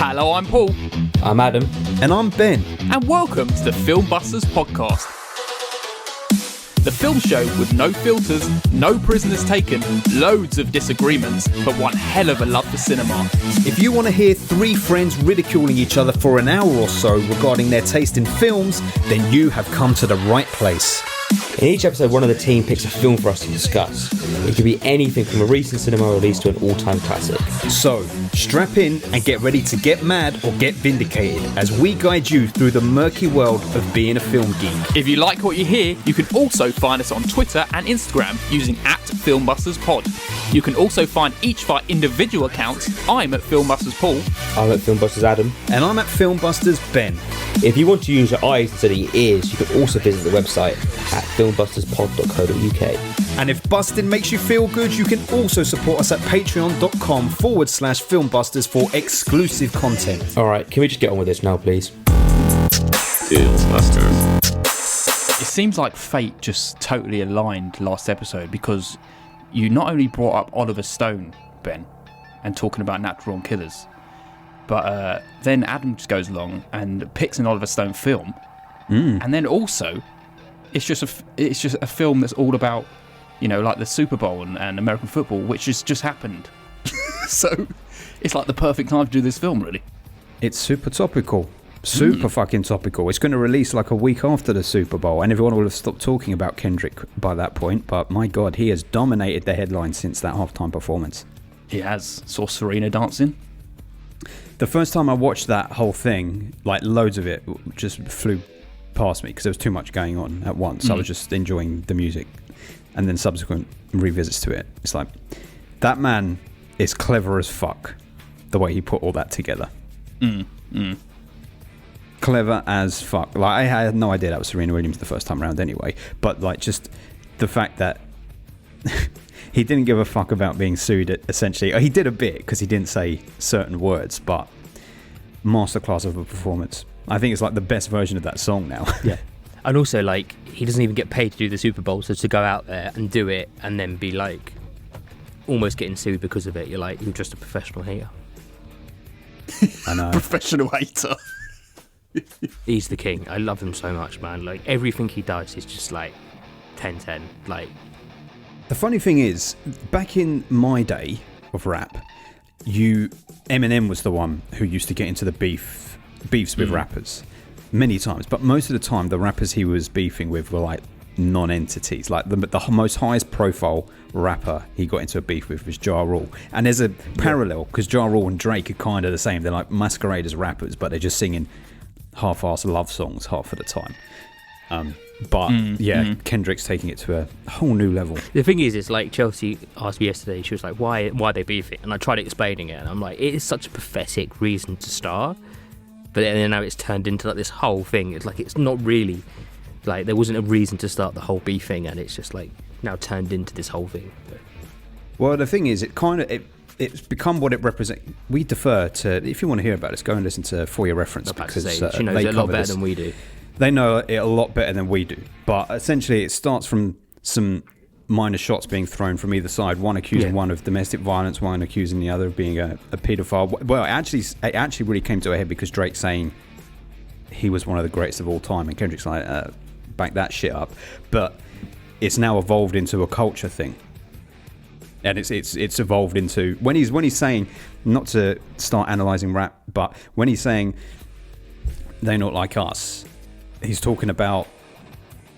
Hello, I'm Paul. I'm Adam. And I'm Ben. And welcome to the Film Busters podcast. The film show with no filters, no prisoners taken, loads of disagreements, but one hell of a love for cinema. If you want to hear three friends ridiculing each other for an hour or so regarding their taste in films, then you have come to the right place. In each episode, one of the team picks a film for us to discuss. It could be anything from a recent cinema release to an all-time classic. So, strap in and get ready to get mad or get vindicated as we guide you through the murky world of being a film geek. If you like what you hear, you can also find us on Twitter and Instagram using @FilmbustersPod. You can also find each of our individual accounts. I'm at Filmbusters Paul. I'm at Filmbusters Adam. And I'm at Filmbusters Ben. If you want to use your eyes instead of your ears, you can also visit the website at filmbusтерspod.co.uk. And if busting makes you feel good, you can also support us at patreon.com/filmbusters for exclusive content. Alright, can we just get on with this now, please? It seems like fate just totally aligned last episode because you not only brought up Oliver Stone, Ben, and talking about natural born killers, but then Adam just goes along and picks an Oliver Stone film, and then also it's just a film that's all about, you know, like the Super Bowl and American football, which has just happened. So it's like the perfect time to do this film, really. It's super topical. Super fucking topical. It's going to release like a week after the Super Bowl, and everyone will have stopped talking about Kendrick by that point, but my God, he has dominated the headlines since that halftime performance. He has. Saw Serena dancing. The first time I watched that whole thing, like loads of it just flew past me because there was too much going on at once. I was just enjoying the music, and then subsequent revisits to it. It's like, that man is clever as fuck, the way he put all that together. Clever as fuck. Like, I had no idea that was Serena Williams the first time around anyway, but like just the fact that he didn't give a fuck about being sued, essentially. He did a bit because he didn't say certain words, but masterclass of a performance. I think it's like the best version of that song now. Yeah. And also, like, he doesn't even get paid to do the Super Bowl, so to go out there and do it and then be like almost getting sued because of it, you're like, you're just a professional hater. I know. Professional hater. He's the king. I love him so much, man. Like, everything he does is just like 10/10. Like, the funny thing is, back in my day of rap, Eminem was the one who used to get into the beefs with rappers many times, but most of the time the rappers he was beefing with were like non-entities. Like the most highest profile rapper he got into a beef with was Ja Rule, and there's a parallel because Ja Rule and Drake are kind of the same. They're like masquerade as rappers, but they're just singing half-assed love songs half of the time. Kendrick's taking it to a whole new level. the thing is, it's like Chelsea asked me yesterday, she was like, why are they beefing? And I tried explaining it, and I'm like, it is such a pathetic reason to start, but then now it's turned into like this whole thing. It's like, it's not really, like, there wasn't a reason to start the whole beef thing, and it's just like now turned into this whole thing. Well, the thing is, it's become what it represents. We defer to, if you want to hear about it, go and listen to For Your Reference, because she knows it a lot better than we do. They know it a lot better than we do. But essentially, it starts from some minor shots being thrown from either side, one accusing one of domestic violence, one accusing the other of being a paedophile. Well, it actually really came to a head because Drake's saying he was one of the greatest of all time, and Kendrick's like, back that shit up. But it's now evolved into a culture thing. And it's evolved into when he's saying, not to start analysing rap, but when he's saying they're not like us, he's talking about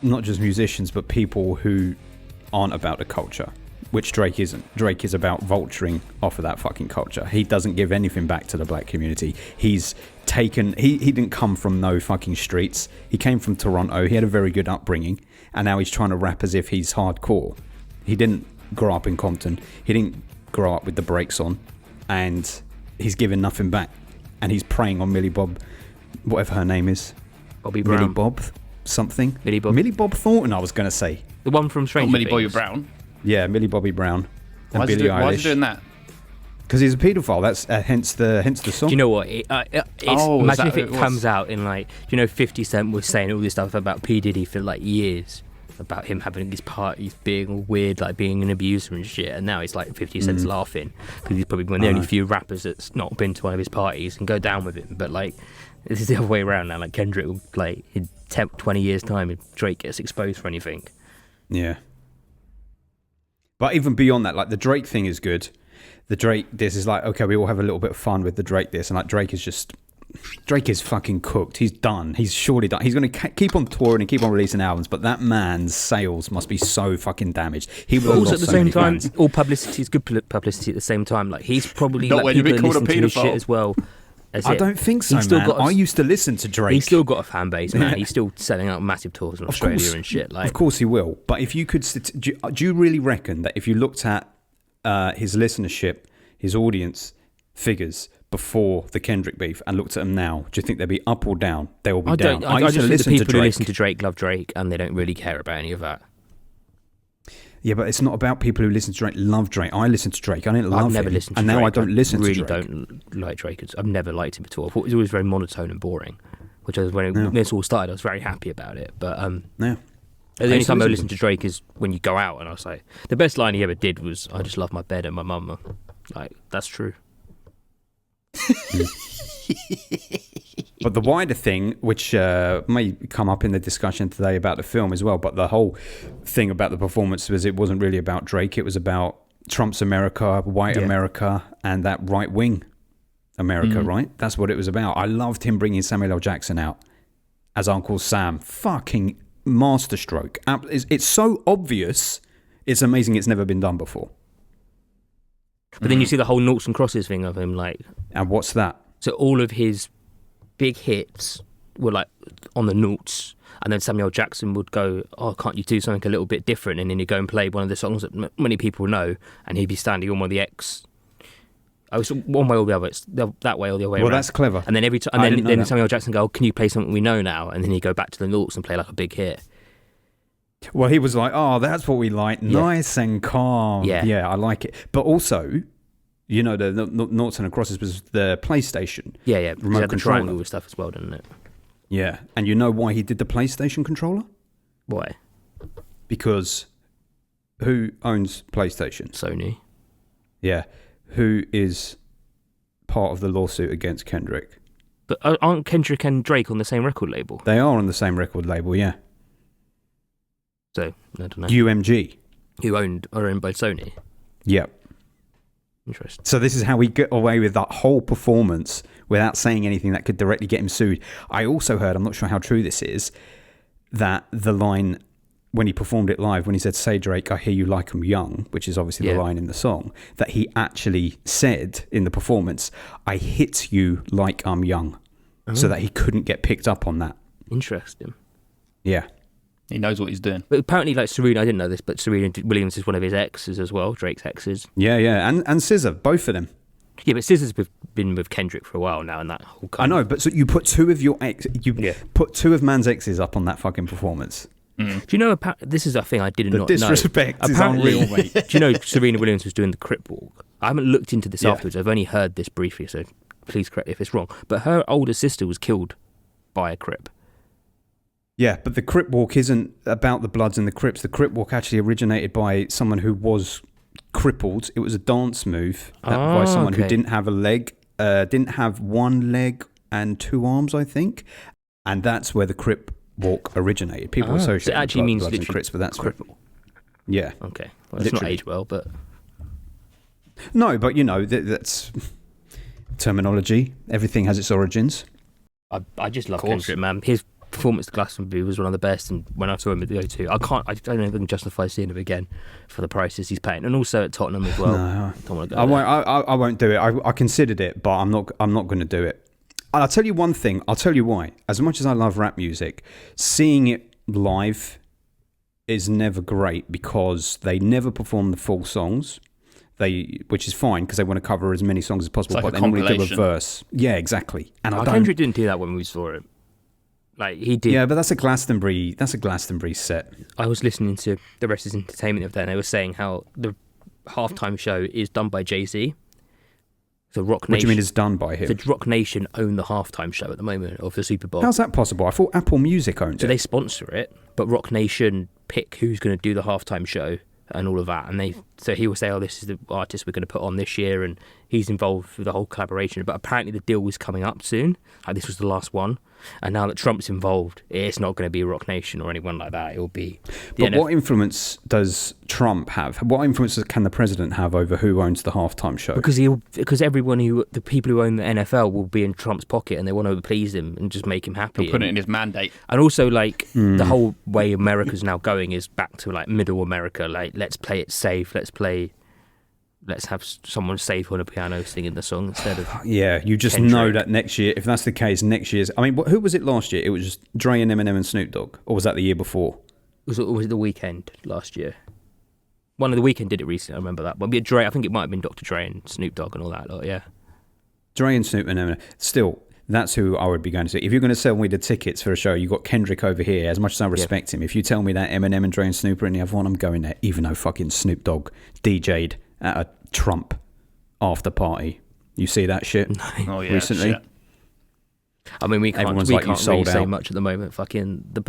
not just musicians but people who aren't about the culture, which Drake isn't. Drake is about vulturing off of that fucking culture. He doesn't give anything back to the black community. He's taken, he didn't come from no fucking streets. He came from Toronto. He had a very good upbringing, and now he's trying to rap as if he's hardcore. He didn't grow up in Compton. He didn't grow up with the brakes on, and he's given nothing back. And he's preying on Millie Bob, whatever her name is. Bobby Brown. Millie Bob something. Millie Bob Thornton, I was going to say. The one from Stranger Millie Things. Bobby Brown. Yeah, Millie Bobby Brown. And Why is he doing that? Because he's a paedophile. That's hence the song. Do you know what? Imagine if it comes out in, like, 50 Cent was saying all this stuff about P. Diddy for like years, about him having these parties, being all weird, like being an abuser and shit. And now he's like 50 Cent's laughing because he's probably one of the only few rappers that's not been to one of his parties and go down with him. But like, this is the other way around now. Like Kendrick, will, like in 10, 20 years' time, if Drake gets exposed for anything. Yeah. But even beyond that, like the Drake thing is good. The Drake this is like, okay, we all have a little bit of fun with the Drake this, and like Drake is fucking cooked. He's done. He's surely done. He's going to keep on touring and keep on releasing albums, but that man's sales must be so fucking damaged. He will also have at the so same many time, fans. all publicity is good publicity at the same time. Like he's probably Not like when you've people been are called a listening to his paedophile. shit as well. As I it. don't think so, He's still man. got a- I used to listen to Drake. He's still got a fan base, man. Yeah. He's still selling out massive tours in Australia and shit. Like, Of course he will. But if you could, do you really reckon that if you looked at his listenership, his audience figures before the Kendrick beef and looked at them now, do you think they'd be up or down? They will be down. I used just to think the listen to people who Drake. listen to Drake love Drake, and they don't really care about any of that. Yeah, but it's not about people who listen to Drake love Drake. I listen to Drake. I didn't love I've never him, listened to and Drake. now I don't listen really to Drake. don't like Drake. I've never liked him at all. I thought it was always very monotone and boring, which was when this all started. I was very happy about it, but Yeah. the only used to time I listen listen to Drake is when you go out, and I was like, the best line he ever did was, "I just love my bed and my mama." Like that's true. But the wider thing, which may come up in the discussion today about the film as well, but the whole thing about the performance was it wasn't really about Drake. It was about Trump's America, white America, and that right-wing America, right? That's what it was about. I loved him bringing Samuel L. Jackson out as Uncle Sam. Fucking masterstroke. It's so obvious. It's amazing it's never been done before. But then you see the whole noughts and crosses thing of him, like, And what's that? so all of his big hits were like on the noughts, and then Samuel Jackson would go, "Oh, can't you do something a little bit different?" And then he'd go and play one of the songs that many people know, and he'd be standing on one of the X. I was one way or the other. It's that way or the other way Well, around. that's clever. And then every time, I and didn't know then that. Samuel Jackson go, "Oh, can you play something we know now?" And then he'd go back to the noughts and play like a big hit. Well, he was like, "Oh, that's what we like. Yeah. Nice and calm. Yeah. I like it." But also, you know, the noughts and crosses was the PlayStation. Yeah, yeah. Remote He had the controller. triangle with stuff as well, didn't it? Yeah, and you know why he did the PlayStation controller? Why? Because who owns PlayStation? Sony. Yeah, who is part of the lawsuit against Kendrick? But aren't Kendrick and Drake on the same record label? They are on the same record label. Yeah, So I don't know. UMG. Who are owned by Sony? Yeah. Interesting. So this is how we get away with that whole performance without saying anything that could directly get him sued. I also heard, I'm not sure how true this is, that the line when he performed it live, when he said, "Say Drake, I hear you like 'em young," which is obviously the line in the song, that he actually said in the performance, "I hit you like I'm young," so that he couldn't get picked up on that. Interesting. Yeah. He knows what he's doing. But apparently, like Serena, I didn't know this, but Serena Williams is one of his exes as well, Drake's exes. Yeah, yeah. And SZA, both of them. Yeah, but SZA's been with Kendrick for a while now, and that whole I know, but so you put two of your put two of man's exes up on that fucking performance. Do you know, this is a thing I did not know. The disrespect is Apparently- unreal, mate. Do you know Serena Williams was doing the Crip Walk? I haven't looked into this Yeah. afterwards. I've only heard this briefly, so please correct if it's wrong. But her older sister was killed by a Crip. Yeah, but the Crip Walk isn't about the Bloods and the Crips. The Crip Walk actually originated by someone who was crippled. It was a dance move by someone who okay. didn't have a leg, didn't have one leg and two arms, I think. And that's where the Crip Walk originated. People associate So it actually with means Bloods and literally Crips, but that's where, cripple. yeah. Okay. Well, it's not Literally. aged well, but No, but you know, that's terminology. Everything has its origins. I just love course. Kendrick, man. His performance at Glastonbury was one of the best, and when I saw him at the O2, I don't know if I can justify seeing him again for the prices he's paying, and also at Tottenham as well. No. Don't want to go I there. won't. I won't do it. I considered it, but I'm not going to do it. And I'll tell you one thing. I'll tell you why. As much as I love rap music, seeing it live is never great because they never perform the full songs. Which is fine because they want to cover as many songs as possible, It's like but a they normally give a compilation. verse. Yeah, exactly. And I don't. Kendrick didn't do that when we saw him. Like he did. Yeah, but that's a Glastonbury. That's a Glastonbury set. I was listening to the rest of Entertainment the other day, and they were saying how the halftime show is done by Jay-Z. So Rock What do you Nation. mean is done by him? So Rock Nation own the halftime show at the moment of the Super Bowl. How's that possible? I thought Apple Music owned So it. they sponsor it, but Rock Nation pick who's going to do the halftime show and all of that. And so he will say, "Oh, this is the artist we're going to put on this year," and he's involved with the whole collaboration. But apparently the deal was coming up soon. Like this was the last one, and now that Trump's involved, it's not going to be Rock Nation or anyone like that. It will be. But what influence does Trump have? What influence can the president have over who owns the halftime show? Because the people who own the NFL will be in Trump's pocket and they want to please him and just make him happy. He'll put it in his mandate. And also, like, the whole way America's now going is back to, like, middle America. Like, let's play it safe. Let's have someone safe on a piano singing the song instead of... Yeah, you just Kendrick. know that next year, if that's the case, next year's... I mean, who was it last year? It was just Dre and Eminem and Snoop Dogg? Or was that the year before? Was it The Weeknd last year? One of The Weeknd did it recently, I remember that. But Dre, I think it might have been Dr. Dre and Snoop Dogg and all that lot, yeah. Dre and Snoop and Eminem. Still, that's who I would be going to see. If you're going to sell me the tickets for a show, you got Kendrick over here. As much as I respect him, if you tell me that Eminem and Dre and Snoop are in the other one, I'm going there. Even though fucking Snoop Dogg DJ'd at a Trump after party. You see that shit Oh yeah, recently? shit. I mean, we can't Everyone's like, you really sold say out. much at the moment. Fucking the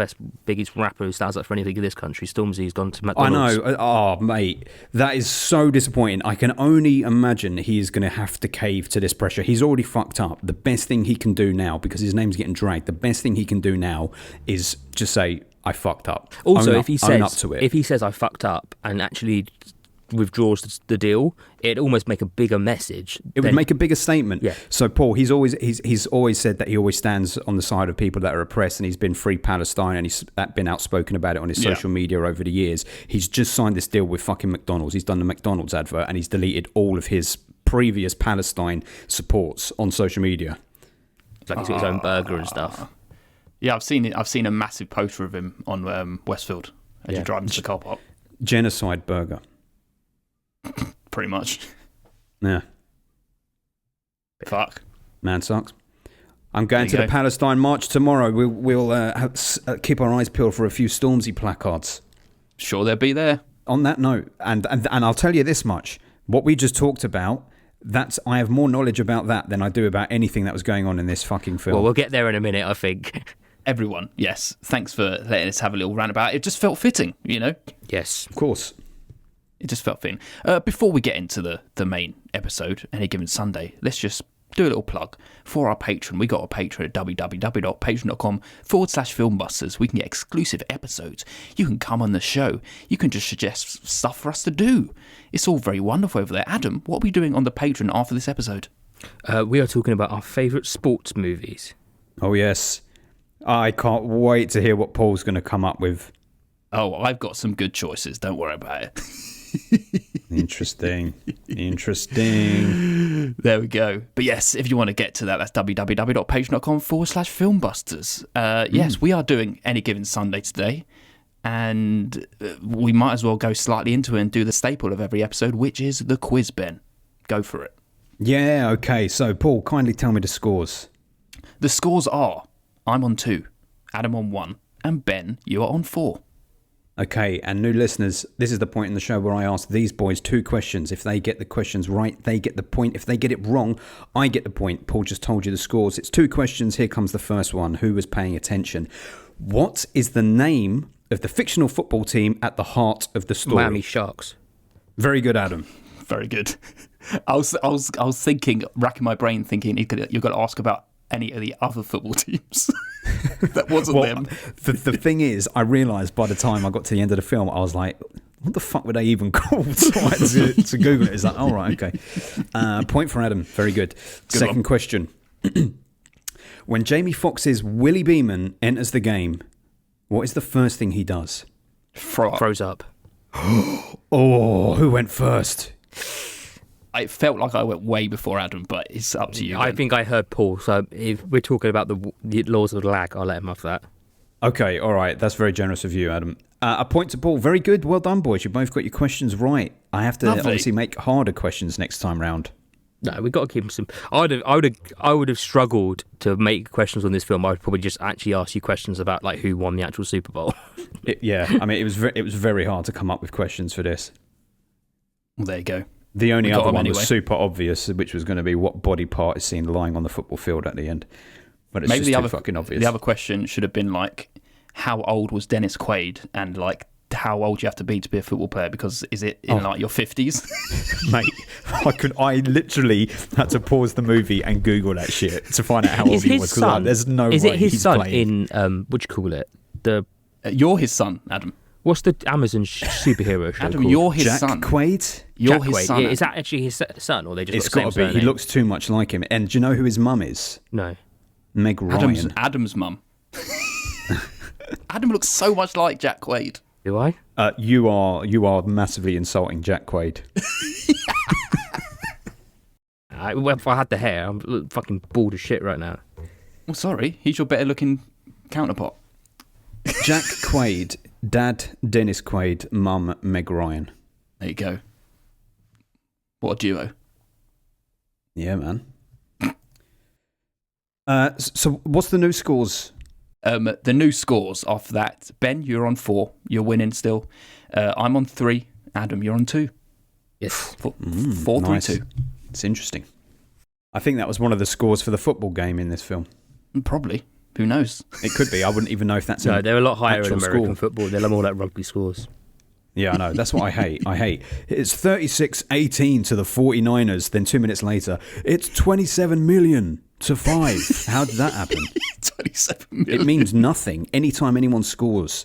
biggest rapper who stands up for anything in this country, Stormzy's gone to I McDonald's. know. Oh, mate. That is so disappointing. I can only imagine he's going to have to cave to this pressure. He's already fucked up. The best thing he can do now, because his name's getting dragged, the best thing he can do now is just say, I fucked up. Also, Own if up- he own up says to it. if he says I fucked up and actually withdraws the deal, it'd almost make a bigger message. It would make a bigger statement. Yeah. So Paul, he's always said that he always stands on the side of people that are oppressed, and he's been free Palestine, and he's been outspoken about it on his social media over the years. He's just signed this deal with fucking McDonald's. He's done the McDonald's advert, and he's deleted all of his previous Palestine supports on social media. like he's got his own burger and stuff. Yeah, I've seen it. I've seen a massive poster of him on Westfield as you're driving to the car park. Genocide burger. Pretty much. Yeah, Fuck. man sucks. I'm going There to you the go. Palestine March tomorrow. We'll keep our eyes peeled for a few Stormzy placards. Sure, they'll be there. On that note, and I'll tell you this much: what we just talked about, I have more knowledge about that than I do about anything that was going on in this fucking film. Well, we'll get there in a minute, I think. Everyone, yes. Thanks for letting us have a little rant about it. It just felt fitting, you know? Yes. Of course. It just felt fitting. Before we get into the main episode, Any Given Sunday, let's just do a little plug for our Patreon. We got a Patreon at www.patreon.com/filmbusters. We can get exclusive episodes. You can come on the show. You can just suggest stuff for us to do. It's all very wonderful over there. Adam, what are we doing on the Patreon after this episode? We are talking about our favourite sports movies. Oh yes, I can't wait to hear what Paul's going to come up with. Oh, I've got some good choices. Don't worry about it. Interesting. Interesting. There we go. But yes, if you want to get to that, that's www.patreon.com/filmbusters. Yes, we are doing Any Given Sunday today. And we might as well go slightly into it and do the staple of every episode, which is the quiz, Ben. Go for it. Yeah, okay. So, Paul, kindly tell me the scores. The scores are, I'm on 2, Adam on 1, and Ben, you are on 4. Okay, and new listeners, this is the point in the show where I ask these boys 2 questions. If they get the questions right, they get the point. If they get it wrong, I get the point. Paul just told you the scores. It's 2 questions. Here comes the first one. Who was paying attention? What is the name of the fictional football team at the heart of the story? Miami Sharks. Very good, Adam. Very good. I was thinking, racking my brain, thinking you're going to ask about any of the other football teams. That wasn't them. The thing is, I realised by the time I got to the end of the film, I was like, what the fuck were they even called? So I had to Google it. It's like, all right, okay. Point for Adam. Very good. Second one. question. When Jamie Foxx's Willie Beeman enters the game, what is the first thing he does? Froze up. Oh, who went first? I felt like I went way before Adam, but it's up to you. I Ben. think I heard Paul, so if we're talking about the laws of the lag, I'll let him have that. Okay, all right. That's very generous of you, Adam. A point to Paul. Very good. Well done, boys. You both got your questions right. I have to Lovely. obviously make harder questions next time round. No, we've got to keep him some. I would have struggled to make questions on this film. I would probably just actually ask you questions about like who won the actual Super Bowl. Yeah, I mean, it was very hard to come up with questions for this. Well, there you go. The only We got other them one anyway. was super obvious, which was going to be what body part is seen lying on the football field at the end. But it's Maybe just the too other fucking obvious. The other question should have been like, how old was Dennis Quaid, and like how old you have to be a football player? Because is it in like your 50s? Mate, I literally had to pause the movie and Google that shit to find out how old Is he his was. Because son? there's no Is way it his he's son playing. in what do you call it? The You're his son, Adam. what's the Amazon superhero show Adam, called? you're his Jack son. Quaid? You're Jack his Quaid. son. Yeah, is that actually his son, or they just It's got the got to same be. He surname? looks too much like him. And do you know who his mum is? No. Meg Ryan. Adam's mum. Adam looks so much like Jack Quaid. Do I? You are massively insulting Jack Quaid. Well, if I had the hair, I'm fucking bald as shit right now. Well, sorry, he's your better looking counterpart. Jack Quaid, dad Dennis Quaid, mum Meg Ryan. There you go. What a duo. Yeah, man. So what's the new scores? The new scores after that. Ben, you're on 4. You're winning still. I'm on 3. Adam, you're on 2. Yes. 4, Nice. 3, 2. It's interesting. I think that was one of the scores for the football game in this film. Probably. Who knows? It could be. I wouldn't even know if that's No, an they're a lot higher in actual American score. football. They're more like rugby scores. Yeah, I know. That's what I hate. It's 36-18 to the 49ers. Then 2 minutes later, it's 27 million to 5. How did that happen? 27 million. It means nothing. Anytime anyone scores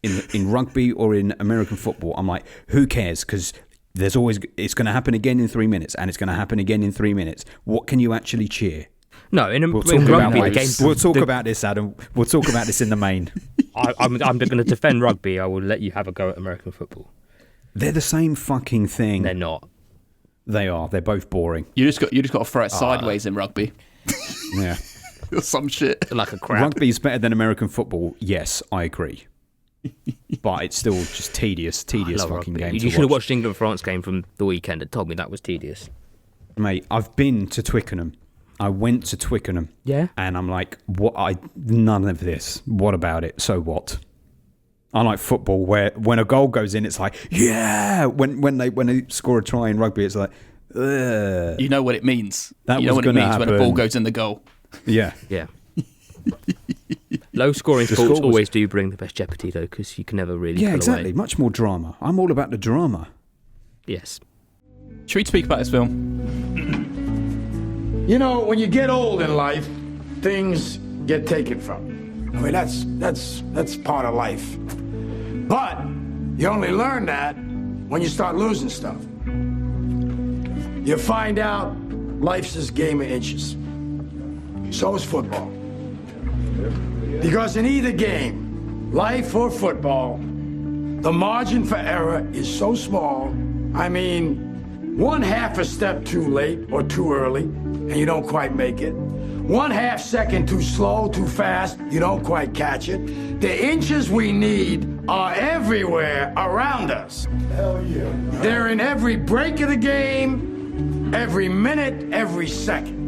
in rugby or in American football, I'm like, who cares? Because there's always, it's going to happen again in 3 minutes, and it's going to happen again in 3 minutes. What can you actually cheer? No, in We'll in talk about rugby, the this. game. We'll talk about this, Adam. We'll talk about this in the main. I'm going to defend rugby. I will let you have a go at American football. They're the same fucking thing. They're not. They are. They're both boring. You just got to throw it sideways in rugby. Yeah. Or some shit. They're like a crab. Rugby's better than American football. Yes, I agree. But it's still just tedious I fucking love rugby. game You to should have watch. watched the England-France game from the weekend. It told me that was tedious. Mate, I've been to Twickenham. I went to Twickenham. Yeah? And I'm like, none of this. What about it? So what? I like football where when a goal goes in, it's like, yeah. When they score a try in rugby, it's like, ugh. You know what it means. That you know was what it gonna means when a happen. ball goes in the goal. Yeah. Yeah. Low-scoring The sports score was- always do bring the best jeopardy, though, because you can never really Yeah, pull exactly. away. Much more drama. I'm all about the drama. Yes. Should we speak about this film? You know, when you get old in life, things get taken from you. I mean, that's part of life. But you only learn that when you start losing stuff. You find out life's this game of inches. So is football. Because in either game, life or football, the margin for error is so small. I mean, 1/2 a step too late or too early, and you don't quite make it. 1/2 second too slow, too fast, you don't quite catch it. The inches we need are everywhere around us. Hell yeah. They're in every break of the game, every minute, every second.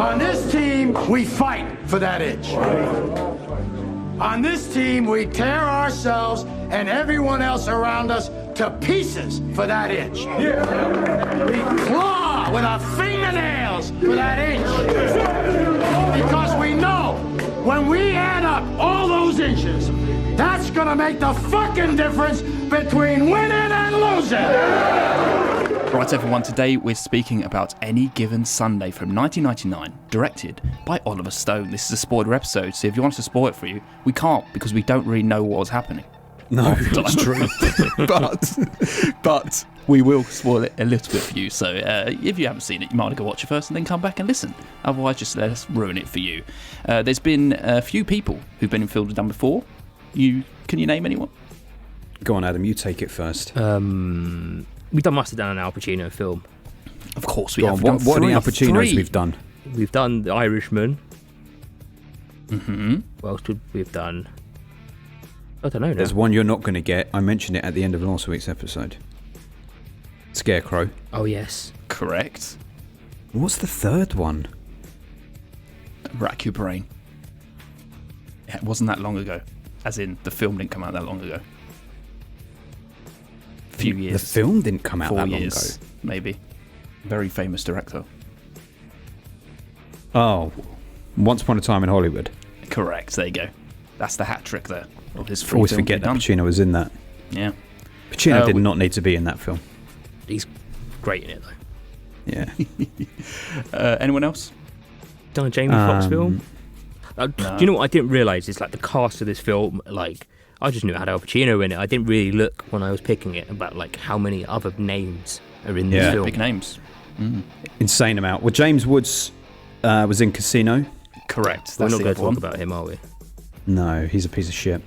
On this team, we fight for that inch. On this team, we tear ourselves and everyone else around us to pieces for that inch. We claw with our fingernails for that inch. Because we know when we add up all those inches, that's gonna make the fucking difference between winning and losing. Right, everyone, today we're speaking about Any Given Sunday from 1999, directed by Oliver Stone. This is a spoiler episode, so if you want us to spoil it for you, we can't because we don't really know what was happening. No, that's true. but we will spoil it a little bit for you. So if you haven't seen it, you might want to go watch it first and then come back and listen. Otherwise, just let us ruin it for you. There's been a few people who've been in films done before. Can you name anyone? Go on, Adam. You take it first. We've done must have done an Al Pacino film. Of course we Go have. on, We've what done are the Al three. Pacinos we've done? We've done The Irishman. Mm-hmm. What else did we've done? I don't know now. There's one you're not going to get. I mentioned it at the end of last week's episode. Scarecrow. Oh, yes. Correct. What's the third one? Rack your brain. It wasn't that long ago. As in, the film didn't come out that long ago. few years. The film didn't come out 4 that long years, ago. maybe. Very famous director. Oh, Once Upon a Time in Hollywood. Correct. There you go. That's the hat trick there. Of his I always forget that Pacino was in that. Yeah. Pacino did not need to be in that film. He's great in it though. Yeah. Anyone else? Done a Jamie Foxx film? No. Do you know what I didn't realise is like the cast of this film, like I just knew it had Al Pacino in it. I didn't really look when I was picking it about like how many other names are in this Yeah. film. Big names. Insane amount. Well, James Woods was in Casino. Correct. We're That's not the going other to one. talk about him, are we? No, he's a piece of shit.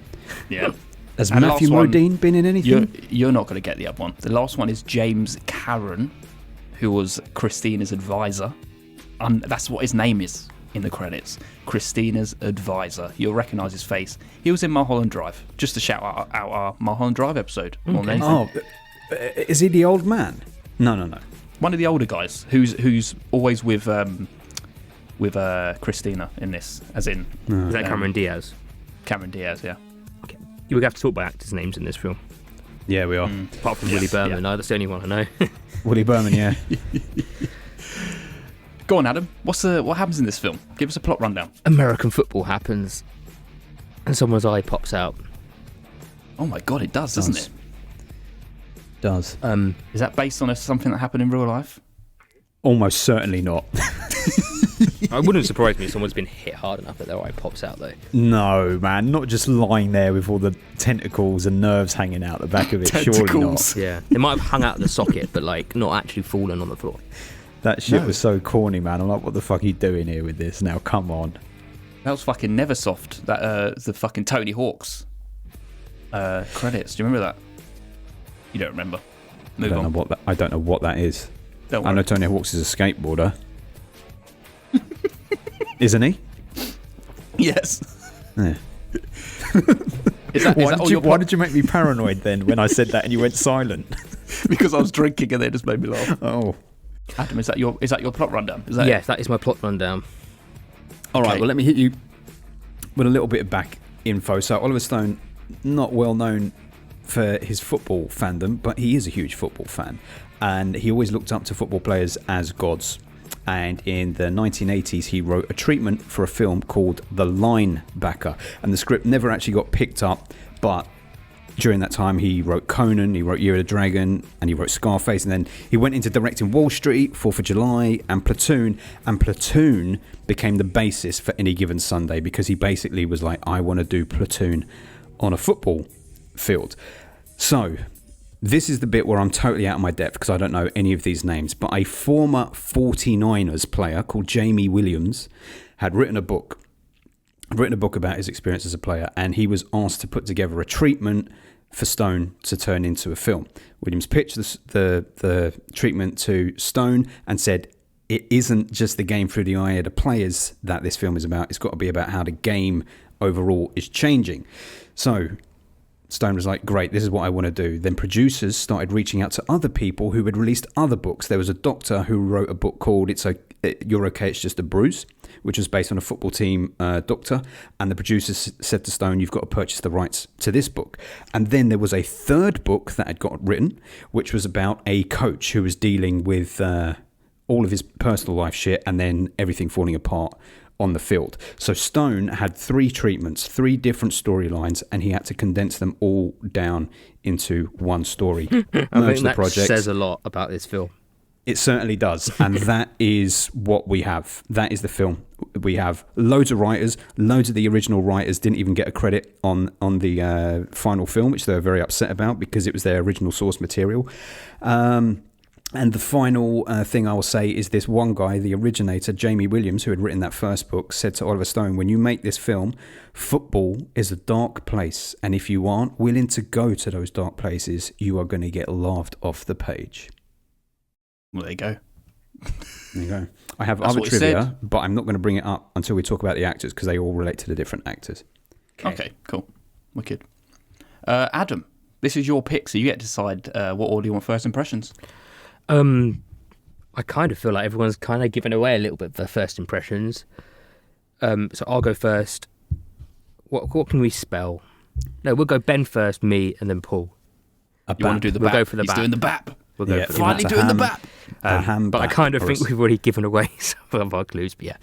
Yeah. Has And Matthew last one, Modine been in anything? You're not going to get the other one. The last one is James Caron, who was Christina's advisor. That's what his name is in the credits. Christina's advisor. You'll recognise his face. He was in Mulholland Drive. Just to shout out our Mulholland Drive episode. More than anything. Oh, is he the old man? No. One of the older guys who's always with Christina in this, as in Is that Cameron Diaz? Cameron Diaz. Yeah. Okay. You would have to talk about actors' names in this film. Yeah, we are. Apart from Willie Berman, no, that's the only one I know. Willie Berman, yeah. Go on, Adam. What happens in this film? Give us a plot rundown. American football happens, and someone's eye pops out. Oh my god, it does, doesn't it? Does. Is that based on something that happened in real life? Almost certainly not. It wouldn't surprise me if someone's been hit hard enough that their eye pops out, though. No, man. Not just lying there with all the tentacles and nerves hanging out the back of it. Surely not. Tentacles. Yeah, they might have hung out the socket, but like not actually fallen on the floor. That shit No. was so corny, man. I'm like, what the fuck are you doing here with this? Now, come on. That was fucking Neversoft. That the fucking Tony Hawk's credits. Do you remember that? You don't remember. Move on. I don't know what that is. Don't I know worry. Tony Hawk's is a skateboarder. Isn't he? Yes. Yeah. Is that all your Why plot? did you make me paranoid then when I said that and you went silent? Because I was drinking and they just made me laugh. Oh. Adam, is that your plot rundown? Is that Yes, that is my plot rundown. All right, Okay. well, let me hit you with a little bit of back info. So, Oliver Stone, not well known for his football fandom, but he is a huge football fan. And he always looked up to football players as gods. And in the 1980s, he wrote a treatment for a film called The Linebacker. And the script never actually got picked up, but during that time, he wrote Conan, he wrote Year of the Dragon, and he wrote Scarface. And then he went into directing Wall Street, 4th of July, and Platoon. And Platoon became the basis for Any Given Sunday because he basically was like, I want to do Platoon on a football field. So, this is the bit where I'm totally out of my depth because I don't know any of these names. But a former 49ers player called Jamie Williams had written a book. About his experience as a player, and he was asked to put together a treatment for Stone to turn into a film. Williams pitched the treatment to Stone and said, it isn't just the game through the eye of the players that this film is about. It's got to be about how the game overall is changing. So Stone was like, great, this is what I want to do. Then producers started reaching out to other people who had released other books. There was a doctor who wrote a book called You're Okay, It's Just a Bruise, which was based on a football team doctor. And the producers said to Stone, you've got to purchase the rights to this book. And then there was a third book that had got written, which was about a coach who was dealing with all of his personal life shit and then everything falling apart on the field. So Stone had 3 treatments, 3 different storylines, and he had to condense them all down into one story. I think that says a lot about this film. It certainly does. And that is what we have. That is the film. We have loads of writers. Loads of the original writers didn't even get a credit on the final film, which they were very upset about because it was their original source material. And the final thing I will say is this one guy, the originator, Jamie Williams, who had written that first book, said to Oliver Stone, when you make this film, football is a dark place. And if you aren't willing to go to those dark places, you are going to get laughed off the page. Well, there you go. There you go. I have That's other what he trivia, said. but I'm not going to bring it up until we talk about the actors because they all relate to the different actors. Okay, cool. Wicked. Adam, this is your pick, so you get to decide what order you want first impressions. I kind of feel like everyone's kind of given away a little bit for first impressions. So I'll go first. What can we spell? No, we'll go Ben first, me, and then Paul. You want to do the We'll BAP? go for the He's BAP. doing the BAP. We'll go Yeah, for he the Finally wants a doing the ham- BAP. a ham But I back kind of or think a- we've already given away some of our clues. But yeah,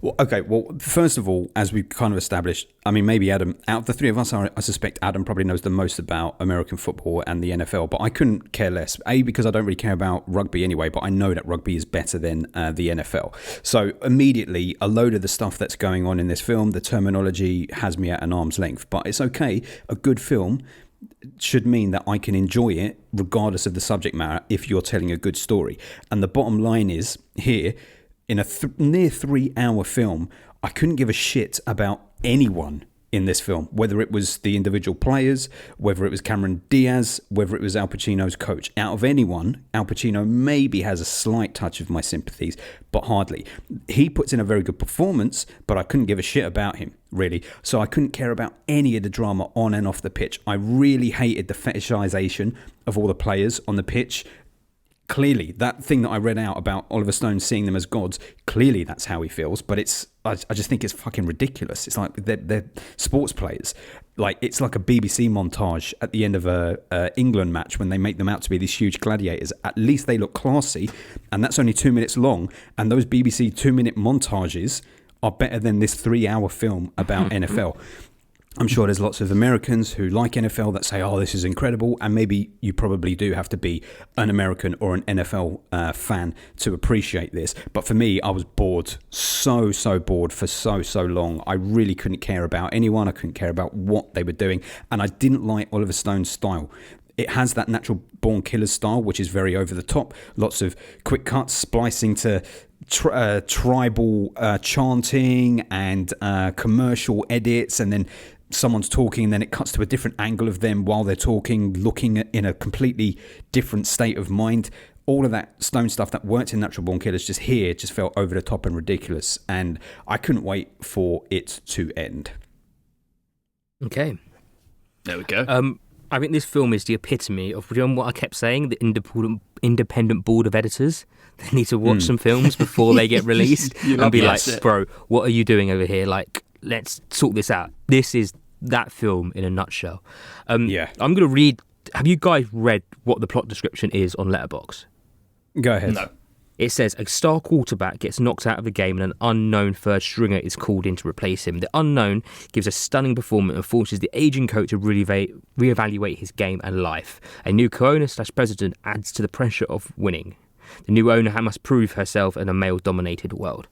Well, okay. Well, first of all, as we kind of established, I mean, maybe Adam, out of the three of us, I suspect Adam probably knows the most about American football and the NFL, but I couldn't care less. A, because I don't really care about rugby anyway, but I know that rugby is better than the NFL. So immediately, a load of the stuff that's going on in this film, the terminology has me at an arm's length, but it's okay. A good film should mean that I can enjoy it regardless of the subject matter if you're telling a good story. And the bottom line is here, in a near 3-hour film, I couldn't give a shit about anyone in this film, whether it was the individual players, whether it was Cameron Diaz, whether it was Al Pacino's coach. Out of anyone, Al Pacino maybe has a slight touch of my sympathies, but hardly. He puts in a very good performance, but I couldn't give a shit about him, really. So I couldn't care about any of the drama on and off the pitch. I really hated the fetishization of all the players on the pitch. Clearly, that thing that I read out about Oliver Stone seeing them as gods, clearly that's how he feels, but I just think it's fucking ridiculous. It's like they're sports players. Like, it's like a BBC montage at the end of a England match when they make them out to be these huge gladiators. At least they look classy, and that's only 2 minutes long, and those BBC 2-minute montages are better than this 3-hour film about NFL. I'm sure there's lots of Americans who like NFL that say, oh, this is incredible. And maybe you probably do have to be an American or an NFL fan to appreciate this. But for me, I was bored, so bored for so long. I really couldn't care about anyone. I couldn't care about what they were doing. And I didn't like Oliver Stone's style. It has that natural born killers style, which is very over the top. Lots of quick cuts, splicing to tribal chanting and commercial edits, and then someone's talking and then it cuts to a different angle of them while they're talking, looking in a completely different state of mind. All of that Stone stuff that worked in Natural Born Killers just felt over the top and ridiculous, and I couldn't wait for it to end. okay. There we go. I think this film is the epitome of, you know what I kept saying, the independent board of editors. They need to watch some films before they get released and be like, bro, what are you doing over here? Like, let's sort this out. This is that film in a nutshell. Yeah. I'm going to read. Have you guys read what the plot description is on Letterboxd? Go ahead. No. It says a star quarterback gets knocked out of the game and an unknown third stringer is called in to replace him. The unknown gives a stunning performance and forces the aging coach to reevaluate his game and life. A new co-owner/president adds to the pressure of winning. The new owner must prove herself in a male-dominated world.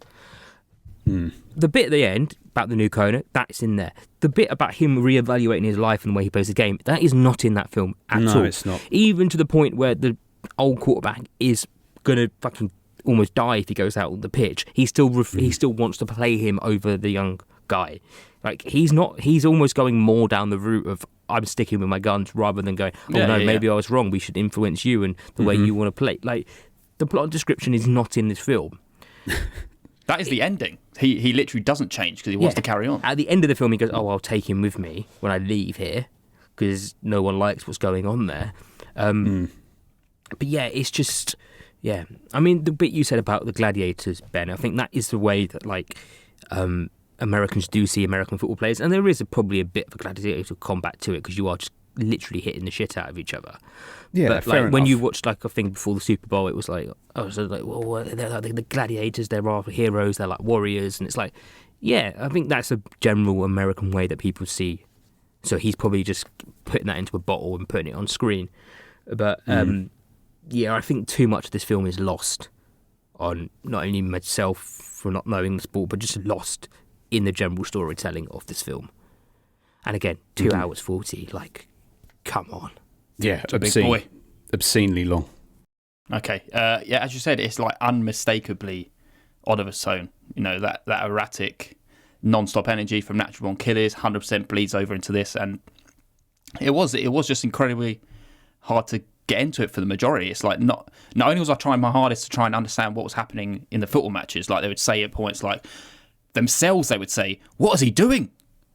The bit at the end about the new co-owner, that's in there. The bit about him reevaluating his life and the way he plays the game, that is not in that film at all. No, it's not. Even to the point where the old quarterback is gonna fucking almost die if he goes out on the pitch. He still wants to play him over the young guy. Like, he's almost going more down the route of, I'm sticking with my guns, rather than going, maybe I was wrong, we should influence you and the way you want to play. Like, the plot description is not in this film. That is the ending. He literally doesn't change because he wants to carry on. At the end of the film, he goes, I'll take him with me when I leave here because no one likes what's going on there. But yeah, it's just, yeah. I mean, the bit you said about the gladiators, Ben, I think that is the way that, like, Americans do see American football players. And there is probably a bit of a gladiator combat to it because you are just literally hitting the shit out of each other. Yeah, but fair like when enough. you watched like a thing before the Super Bowl, it was like, well, they're like the gladiators, they're our heroes, they're like warriors, and it's like, yeah, I think that's a general American way that people see. So he's probably just putting that into a bottle and putting it on screen. But yeah, I think too much of this film is lost on not only myself for not knowing the sport, but just lost in the general storytelling of this film. And again, 2 hours 40, like, come on. Yeah, a big boy. Obscenely long. Okay. Yeah, as you said, it's like unmistakably Oliver Stone. You know, that erratic, non-stop energy from Natural Born Killers 100% bleeds over into this, and it was just incredibly hard to get into it for the majority. It's like not only was I trying my hardest to try and understand what was happening in the football matches, like they would say at points like themselves, they would say, "What is he doing?"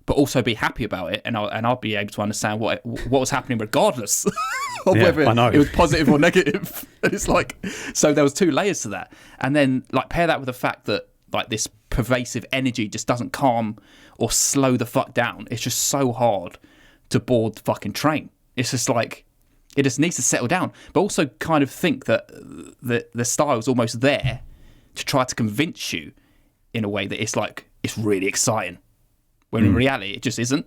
but also be happy about it, and I'll be able to understand what was happening regardless of whether it was positive or negative. And it's like, so there was two layers to that, and then like pair that with the fact that like this pervasive energy just doesn't calm or slow the fuck down. It's just so hard to board the fucking train. It's just like It just needs to settle down, but also kind of think that the style's almost there to try to convince you in a way that it's really exciting, when in reality it just isn't.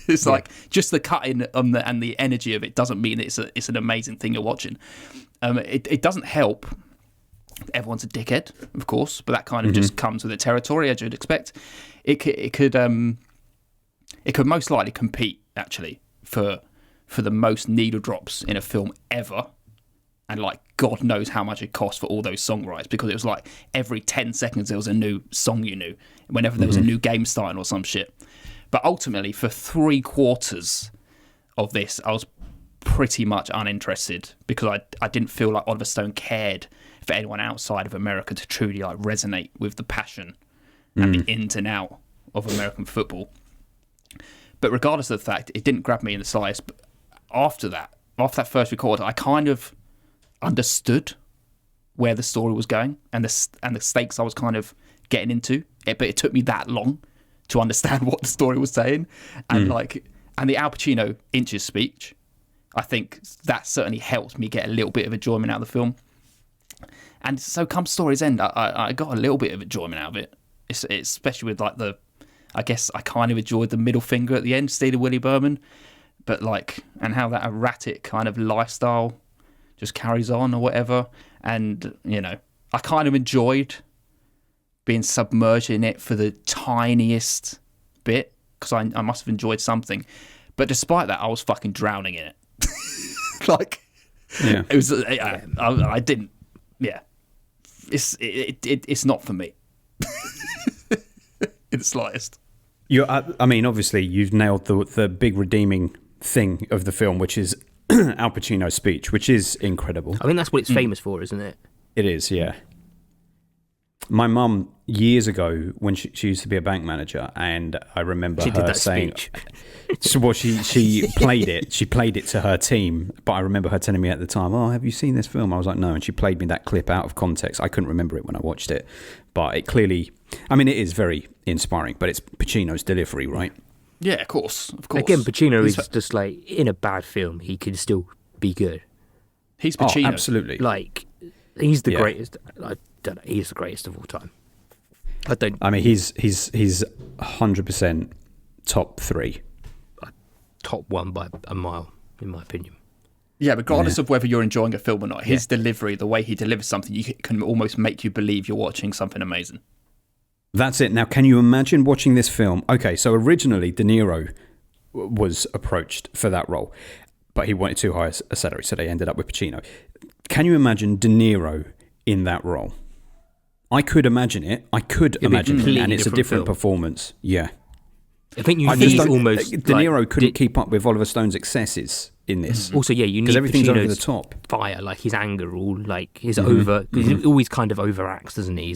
It's like just the cutting and the energy of it doesn't mean it's an amazing thing you're watching. It doesn't help. Everyone's a dickhead, of course, but that kind of just comes with the territory, as you'd expect. It could most likely compete actually for the most needle drops in a film ever, and like God knows how much it cost for all those song rights, because it was like every 10 seconds there was a new song you knew, whenever there was a new game starting or some shit. But ultimately, for 3/4 of this, I was pretty much uninterested, because I didn't feel like Oliver Stone cared for anyone outside of America to truly like resonate with the passion and the ins and out of American football. But regardless of the fact, it didn't grab me in the slightest. But after that first record, I kind of understood where the story was going and the stakes I was kind of getting into. But it took me that long to understand what the story was saying, and the Al Pacino inches speech, I think that certainly helped me get a little bit of enjoyment out of the film. And so come Story's End, I got a little bit of enjoyment out of it. It's especially with like I guess I kind of enjoyed the middle finger at the end, Stealing Willie Berman, but like, and how that erratic kind of lifestyle just carries on or whatever. And, you know, I kind of enjoyed being submerged in it for the tiniest bit, because I must have enjoyed something. But despite that, I was fucking drowning in it. Like, it was, I didn't, it's not for me. In the slightest. I mean, obviously, you've nailed the big redeeming thing of the film, which is Al Pacino's speech, which is incredible. I think that's what it's famous for, isn't it? It is, yeah. My mum, years ago, when she used to be a bank manager, and I remember her saying, well, she played it. She played it to her team, but I remember her telling me at the time, "Oh, have you seen this film?" I was like, "No," and she played me that clip out of context. I couldn't remember it when I watched it, but it clearly, I mean, it is very inspiring. But it's Pacino's delivery, right? Yeah, of course. Again, Pacino is just like, in a bad film, he can still be good. He's Pacino. Oh, absolutely. Like, he's the greatest. I don't know. He's the greatest of all time. I mean, he's 100% top 3. Top 1 by a mile, in my opinion. Yeah, regardless of whether you're enjoying a film or not, his delivery, the way he delivers something, you can almost make you believe you're watching something amazing. That's it. Now, can you imagine watching this film? Okay, so originally De Niro was approached for that role, but he wanted too high a salary, so they ended up with Pacino. Can you imagine De Niro in that role? I could imagine it. And it's a different performance. Yeah. I think he's almost... De Niro couldn't keep up with Oliver Stone's excesses in this. Also, you need, because everything's Pacino's over the top. Fire, like his anger, all like his over... He always kind of overacts, doesn't he?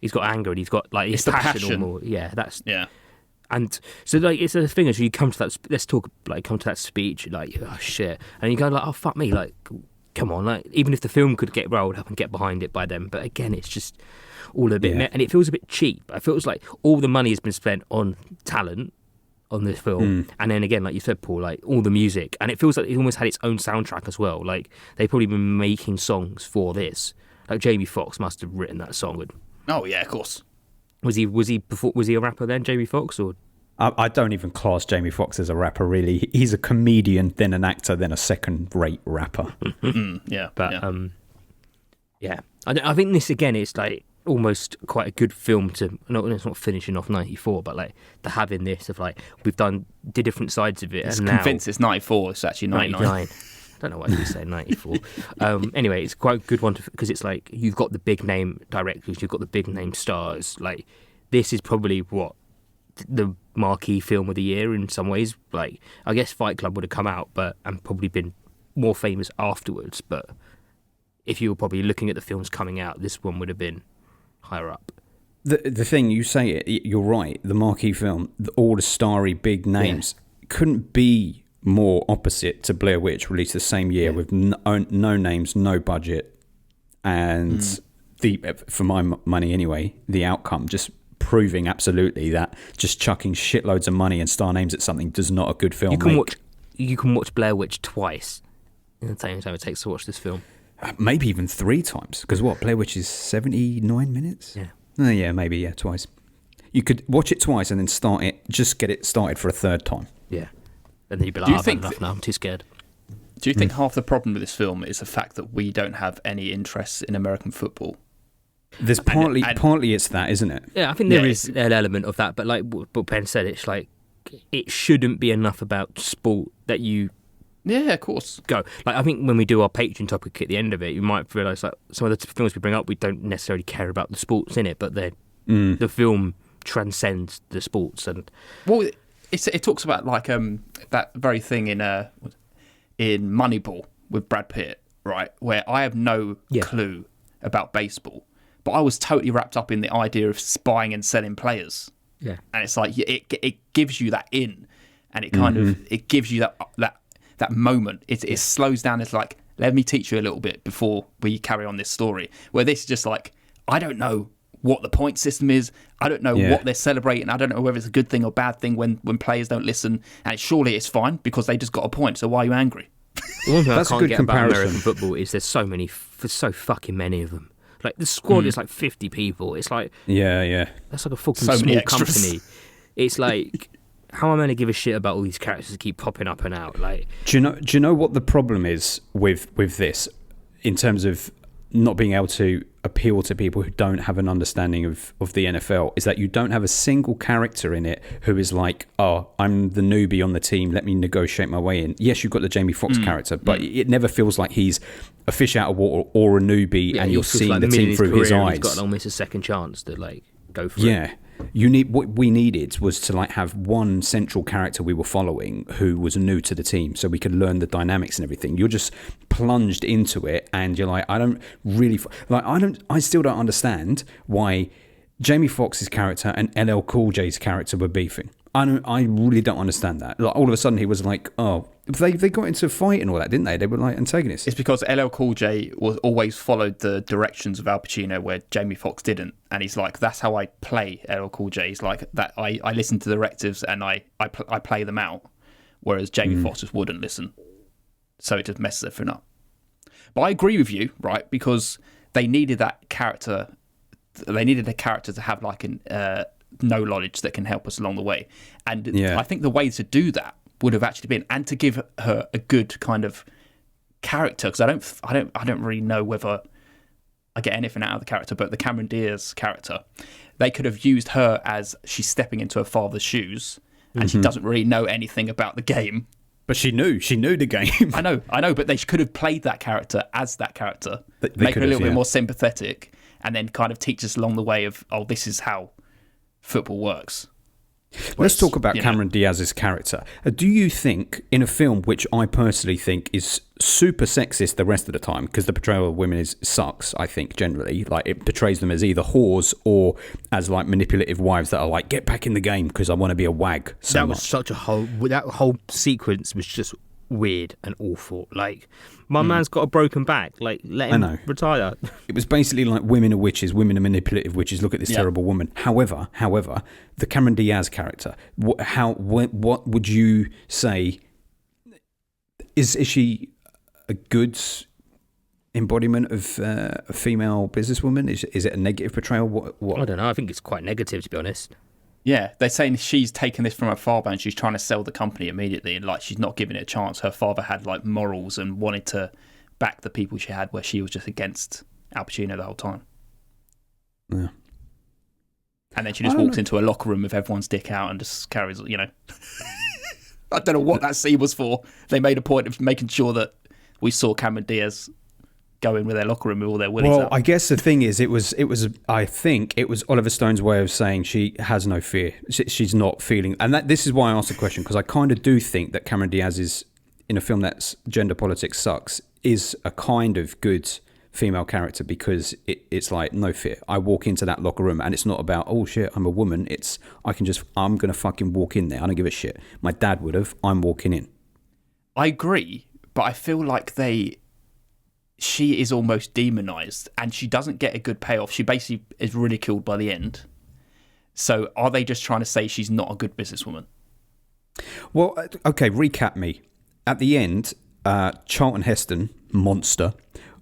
He's got anger, and he's got like his passion. More, yeah. And so like it's a thing as you come to that. Let's come to that speech. Like, oh shit, and you go like, oh fuck me, like, come on, like, even if the film could get rolled up and get behind it by them, but again, it's just all a bit, and it feels a bit cheap. It feels like all the money has been spent on talent on this film, and then again, like you said, Paul, like all the music, and it feels like it almost had its own soundtrack as well. Like they've probably been making songs for this. Like Jamie Foxx must have written that song. Oh yeah, of course. Was he a rapper then, Jamie Foxx, or? I don't even class Jamie Foxx as a rapper, really. He's a comedian, then an actor, then a second-rate rapper. I think this, again, is like almost quite a good film to... It's not finishing off 94, but like to having this of like, we've did different sides of it. It's and convinced it's 94, it's actually 99. I don't know why you say 94. Anyway, it's quite a good one because it's like you've got the big name directors, you've got the big name stars. Like, this is probably what the marquee film of the year in some ways. Like, I guess Fight Club would have come out and probably been more famous afterwards, but if you were probably looking at the films coming out, this one would have been higher up. The thing, you say it, you're right, the marquee film, all the starry big names, couldn't be more opposite to Blair Witch, released the same year with no names, no budget, and for my money anyway, the outcome just proving absolutely that just chucking shitloads of money and star names at something does not a good film You can make. watch you can watch Blair Witch twice in the same time it takes to watch this film. Maybe even 3 times. Because what? Blair Witch is 79 minutes? Yeah. Yeah, maybe, yeah, twice. You could watch it twice and then just get it started for a 3rd time. Yeah. And then you'd be like, Do you I've had think enough now, I'm too scared. Do you think half the problem with this film is the fact that we don't have any interest in American football? There's partly it's that, isn't it? Yeah, I think there is an element of that, but like what Ben said, it's like it shouldn't be enough about sport that you Yeah, of course. go. Like, I think when we do our Patreon topic at the end of it, you might realise like some of the films we bring up, we don't necessarily care about the sports in it, but the film transcends the sports. And Well, it talks about like that very thing in Moneyball with Brad Pitt, right? Where I have no clue about baseball, but I was totally wrapped up in the idea of buying and selling players. yeah, And it's like it gives you that in, and it kind of it gives you that moment. It slows down. It's like, let me teach you a little bit before we carry on this story. Where this is just like, I don't know what the point system is. I don't know what they're celebrating. I don't know whether it's a good thing or bad thing when players don't listen. And surely it's fine because they just got a point. So why are you angry? the one thing That's a I can't good get about comparison. American football is there's so fucking many of them. Like the squad is like 50 people. It's like Yeah. that's like a fucking So many small extras. company. It's like, how am I going to give a shit about all these characters that keep popping up and out? Like, Do you know what the problem is with this in terms of not being able to appeal to people who don't have an understanding of the NFL is that you don't have a single character in it who is like, oh, I'm the newbie on the team, let me negotiate my way in. Yes, you've got the Jamie Foxx character, but it never feels like he's a fish out of water or a newbie and he you're feels seeing like the middle team of through his career and eyes. He's got almost a second chance to like go for it. Yeah. What we needed was to like have one central character we were following who was new to the team so we could learn the dynamics and everything. You're just plunged into it and you're like, I still don't understand why Jamie Foxx's character and LL Cool J's character were beefing. I really don't understand that. Like, all of a sudden he was like, oh, they got into a fight and all that, didn't they? They were like antagonists. It's because LL Cool J was always followed the directions of Al Pacino, where Jamie Foxx didn't, and he's like, "That's how I play LL Cool J." He's like that. I listen to the directives and I play them out, whereas Jamie Foxx just wouldn't listen, so it just messes everything up. But I agree with you, right? Because they needed that character. They needed a character to have like no knowledge that can help us along the way, and I think the way to do that would have actually been, and to give her a good kind of character, because I don't really know whether I get anything out of the character, but the Cameron Diaz character, they could have used her as she's stepping into her father's shoes and she doesn't really know anything about the game. But she knew the game. I know, but they could have played that character as that character, They make her could a have, little bit yeah. more sympathetic, and then kind of teach us along the way of, oh, this is how football works. Let's talk about you know. Cameron Diaz's character. Do you think, in a film which I personally think is super sexist the rest of the time, because the portrayal of women sucks, I think, generally, like it portrays them as either whores or as like manipulative wives that are like, get back in the game because I want to be a wag so that much. was such a that whole sequence was just weird and awful. Like, my man's got a broken back. Like, let him retire. It was basically like women are witches, women are manipulative witches. Look at this terrible woman. However, the Cameron Diaz character, what would you say? Is she a good embodiment of a female businesswoman? Is it a negative portrayal? What? I don't know. I think it's quite negative, to be honest. Yeah, they're saying she's taken this from her father and she's trying to sell the company immediately, and like she's not giving it a chance. Her father had like morals and wanted to back the people she had, where she was just against Al Pacino the whole time. Yeah. And then she just walks into a locker room with everyone's dick out and just carries, you know. I don't know what that scene was for. They made a point of making sure that we saw Cameron Diaz go in with their locker room with all their willies Well, out. I guess the thing is, I think it was Oliver Stone's way of saying she has no fear. She's not feeling, and this is why I asked the question, because I kind of do think that Cameron Diaz is, in a film that's gender politics sucks, is a kind of good female character, because it's like no fear. I walk into that locker room and it's not about, oh shit, I'm a woman. It's I'm gonna fucking walk in there. I don't give a shit. My dad would have. I'm walking in. I agree, but I feel like she is almost demonized and she doesn't get a good payoff. She basically is ridiculed by the end. So are they just trying to say she's not a good businesswoman? Well, okay, recap me. at the end, Charlton Heston, monster,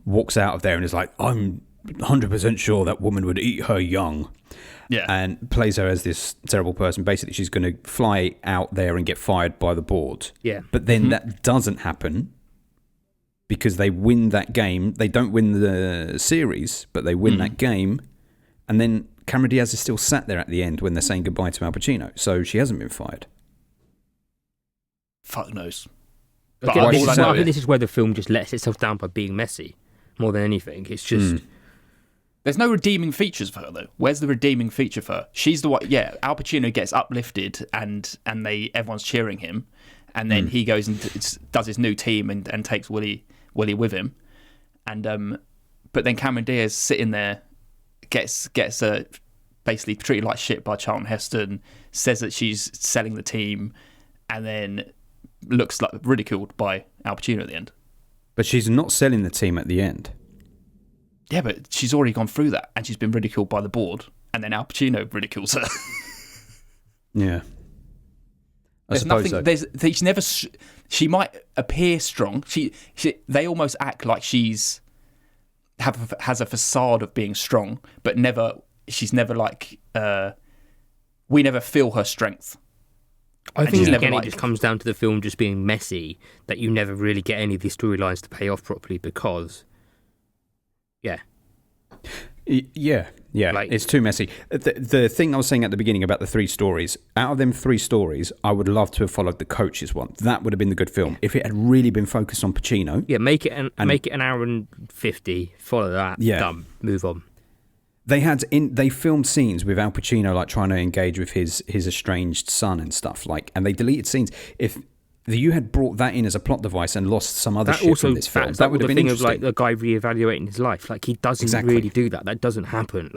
walks out of there and is like, I'm 100% sure that woman would eat her young. Yeah. And plays her as this terrible person. Basically, she's going to fly out there and get fired by the board. Yeah. But then that doesn't happen because they win that game. They don't win the series, but they win that game. And then Cameron Diaz is still sat there at the end when they're saying goodbye to Al Pacino. So she hasn't been fired. Fuck knows. But But I know think this is where the film just lets itself down by being messy more than anything. It's just... There's no redeeming features for her, though. Where's the redeeming feature for her? She's the one. Yeah, Al Pacino gets uplifted, and everyone's cheering him, and then he goes and does his new team and takes Willie with him, and but then Cameron Diaz sitting there gets basically treated like shit by Charlton Heston, says that she's selling the team, and then looks like ridiculed by Al Pacino at the end. But she's not selling the team at the end. Yeah, but she's already gone through that, and she's been ridiculed by the board, and then Al Pacino ridicules her. Yeah. There's nothing. There's never. She might appear strong. They almost act like has a facade of being strong, but never. She's never like. We never feel her strength. I think she's again never it just comes down to the film just being messy, that you never really get any of these storylines to pay off properly because. Yeah. Yeah. Like- It's too messy. The thing I was saying at the beginning about the 3 stories, out of them 3 stories, I would love to have followed the coach's one. That would have been the good film. If it had really been focused on Pacino. Yeah, make it an hour and 50, follow that, Yeah. done, move on. They filmed scenes with Al Pacino like trying to engage with his estranged son and stuff and they deleted scenes. If you had brought that in as a plot device and lost some other shit from this film, that would have been the thing interesting. of like the guy reevaluating his life. Like he doesn't really do that. That doesn't happen.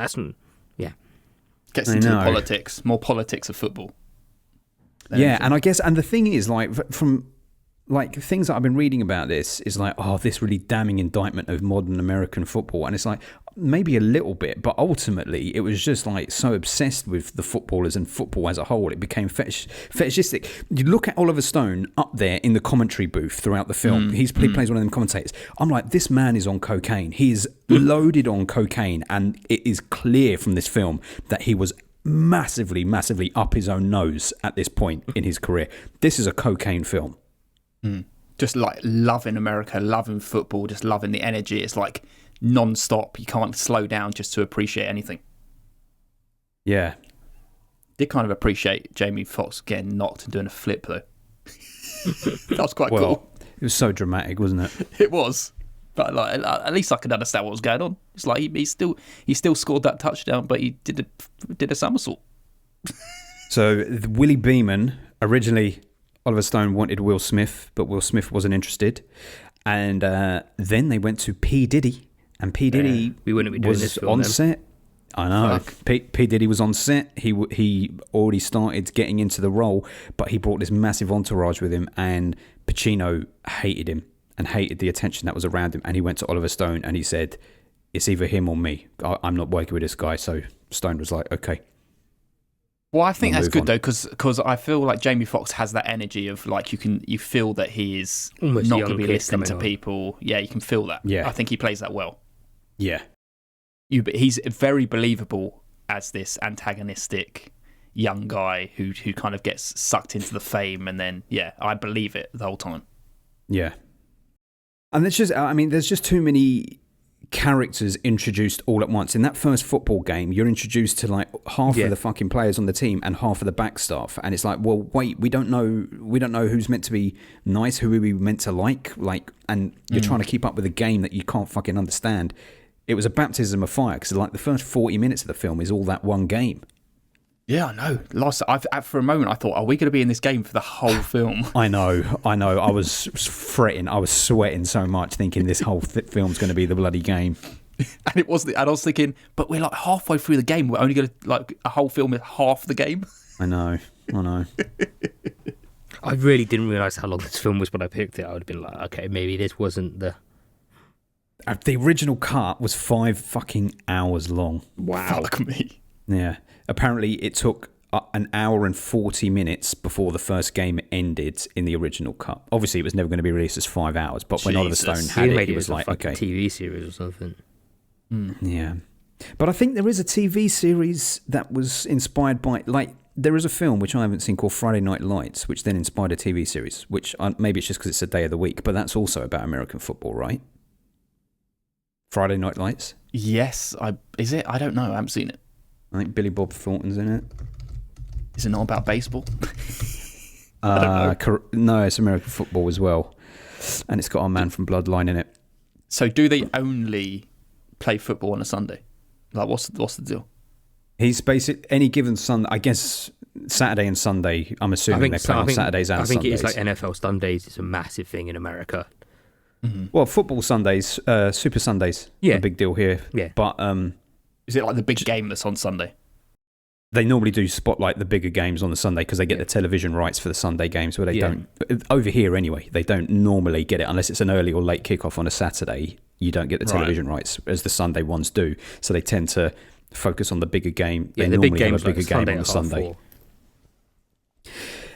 Gets into the politics, more politics of football. Yeah, and I guess, and the thing is, like, from like things that I've been reading about this is like, oh, this really damning indictment of modern American football, and it's like maybe a little bit, but ultimately it was just like so obsessed with the footballers and football as a whole, it became fetishistic. You look at Oliver Stone up there in the commentary booth throughout the film. He plays one of them commentators. I'm like, this man is on cocaine. He is loaded on cocaine, and it is clear from this film that he was massively up his own nose at this point in his career. This is a cocaine film. Just like loving America, loving football, just loving the energy. It's like non-stop. You can't slow down just to appreciate anything. Yeah. Did kind of appreciate Jamie Foxx getting knocked and doing a flip though. That was quite cool. It was so dramatic, wasn't it? It was, but like at least I could understand what was going on. It's like he still scored that touchdown, but he did a somersault. So Willie Beeman, originally Oliver Stone wanted Will Smith, but Will Smith wasn't interested. And then they went to P. Diddy, and P. Diddy we wouldn't be doing was this film on then. set. I know. P. Diddy was on set. He already started getting into the role, but he brought this massive entourage with him, and Pacino hated him and hated the attention that was around him. And he went to Oliver Stone and he said, it's either him or me. I'm not working with this guy. So Stone was like, okay. Well, I think We'll that's move good on. though, because I feel like Jamie Foxx has that energy of like you feel that he is Almost not young going to be kid listening coming to on. people. Yeah, you can feel that. Yeah. I think he plays that well. Yeah. He's very believable as this antagonistic young guy who kind of gets sucked into the fame, and then I believe it the whole time. Yeah. And there's just too many characters introduced all at once. In that first football game, you're introduced to like half of the fucking players on the team and half of the back staff, and it's like, well, wait, we don't know who's meant to be nice, who are we meant to like, and you're trying to keep up with a game that you can't fucking understand. It was a baptism of fire, because like the first 40 minutes of the film is all that one game. Yeah, I know. For a moment, I thought, are we going to be in this game for the whole film? I know. I was fretting. I was sweating so much, thinking this whole film's going to be the bloody game. And it was. And I was thinking, but we're like halfway through the game. We're only going to like a whole film is half the game. I know. I really didn't realise how long this film was when I picked it. I would have been like, okay, maybe this wasn't the... The original cut was 5 fucking hours long. Wow. Fuck me. Yeah. Apparently, it took an hour and 40 minutes before the first game ended in the original cut. Obviously, it was never going to be released as 5 hours, but when Oliver Stone had He made it was a like, fucking okay. TV series or something. Yeah. But I think there is a TV series that was inspired by, like, there is a film which I haven't seen called Friday Night Lights, which then inspired a TV series, which maybe it's just because it's a day of the week, but that's also about American football, right? Friday Night Lights? Yes, is it? I don't know. I haven't seen it. I think Billy Bob Thornton's in it. Is it not about baseball? No, it's American football as well. And it's got our man from Bloodline in it. So do they only play football on a Sunday? Like, what's the deal? He's any given Sunday, I guess Saturday and Sunday, I'm assuming they play on Saturdays and Sundays. I think it is like NFL Sundays. It's a massive thing in America. Mm-hmm. Well, football Sundays, Super Sundays, Yeah. a big deal here. Yeah. But Is it like the big game that's on Sunday? they normally do spotlight the bigger games on the Sunday because they get the television rights for the Sunday games, where they don't. Over here, anyway, they don't normally get it unless it's an early or late kickoff on a Saturday. You don't get the television rights as the Sunday ones do. So they tend to focus on the bigger game. Yeah, they the normally big games have a bigger like game on Sunday the at Sunday.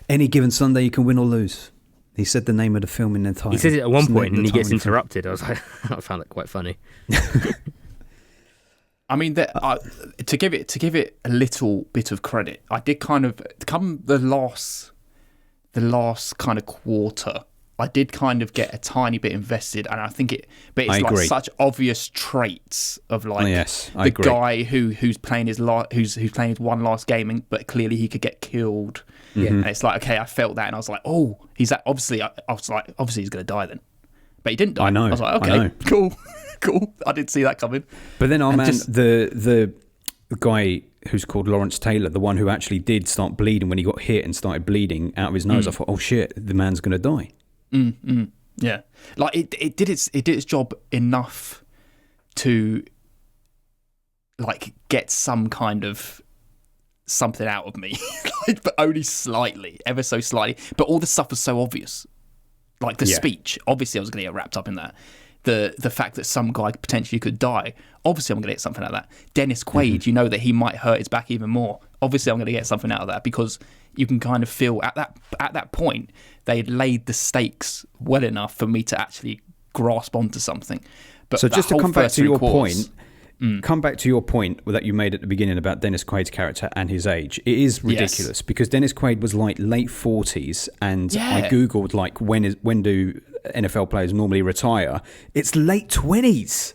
Any given Sunday, you can win or lose. He said the name of the film in the title. He says it at one It's point and he gets the title. interrupted. I was like, I found that quite funny. I mean, to give it a little bit of credit, I did kind of come the last kind of quarter. I did kind of get a tiny bit invested, and I think but it's I like agree. such obvious traits of like Yes, I the agree. guy who's playing his who's playing his one last game, but clearly he could get killed. Yeah. And it's like, okay, I felt that, and I was like, oh, he's that. Obviously, I was like, obviously he's gonna die then, but he didn't die. I know, I was like, I know. okay, cool. I didn't see that coming. But then, And man, just- the guy who's called Lawrence Taylor, the one who actually did start bleeding when he got hit and started bleeding out of his nose, I thought, oh shit, the man's going to die. Yeah, like it did its job enough to like get some kind of something out of me, like, but only slightly, ever so slightly. But all the stuff was so obvious, like the speech. Obviously, I was going to get wrapped up in that. The fact that some guy potentially could die. Obviously, I'm going to get something out of that. Dennis Quaid, you know that he might hurt his back even more. Obviously, I'm going to get something out of that because you can kind of feel at that point they had laid the stakes well enough for me to actually grasp onto something. But So that just to whole come back first to three your quarters- point, that you made at the beginning about Dennis Quaid's character and his age. It is ridiculous because Dennis Quaid was like late 40s, and I Yeah. googled like when do NFL players normally retire? It's late 20s.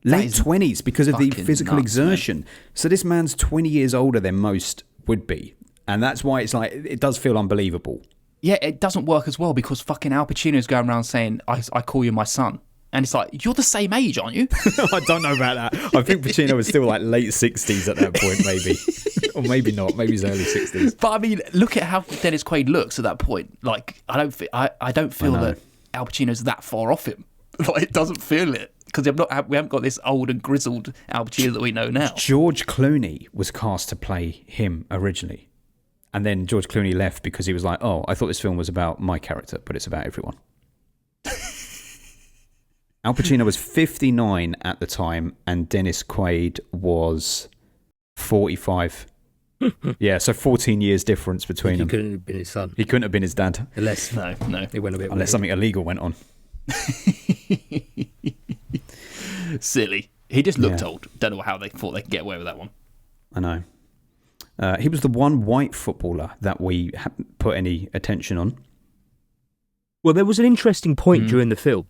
Late is 20s because of the fucking physical nuts, man. exertion. So this man's 20 years older than most would be. And that's why it's like, it does feel unbelievable. Yeah, it doesn't work as well because fucking Al Pacino's going around saying, I call you my son. And it's like, you're the same age, aren't you? I don't know about that. I think Pacino was still like late 60s at that point, maybe. Or maybe not. Maybe he's early 60s. But I mean, look at how Dennis Quaid looks at that point. Like, I don't feel that Al Pacino's that far off him. Like, it doesn't feel it because we haven't got this old and grizzled Al Pacino that we know now. George Clooney was cast to play him originally. And then George Clooney left because he was like, oh, I thought this film was about my character, but it's about everyone. Al Pacino was 59 at the time, and Dennis Quaid was 45. Yeah, so 14 years difference between He them. couldn't have been his son. He couldn't have been his dad, Unless No. it went a bit unless weird. something illegal went on. Silly. He just looked Yeah. old. Don't know how they thought they could get away with that one. I know. He was the one white footballer that we hadn't put any attention on. Well, there was an interesting point during the film.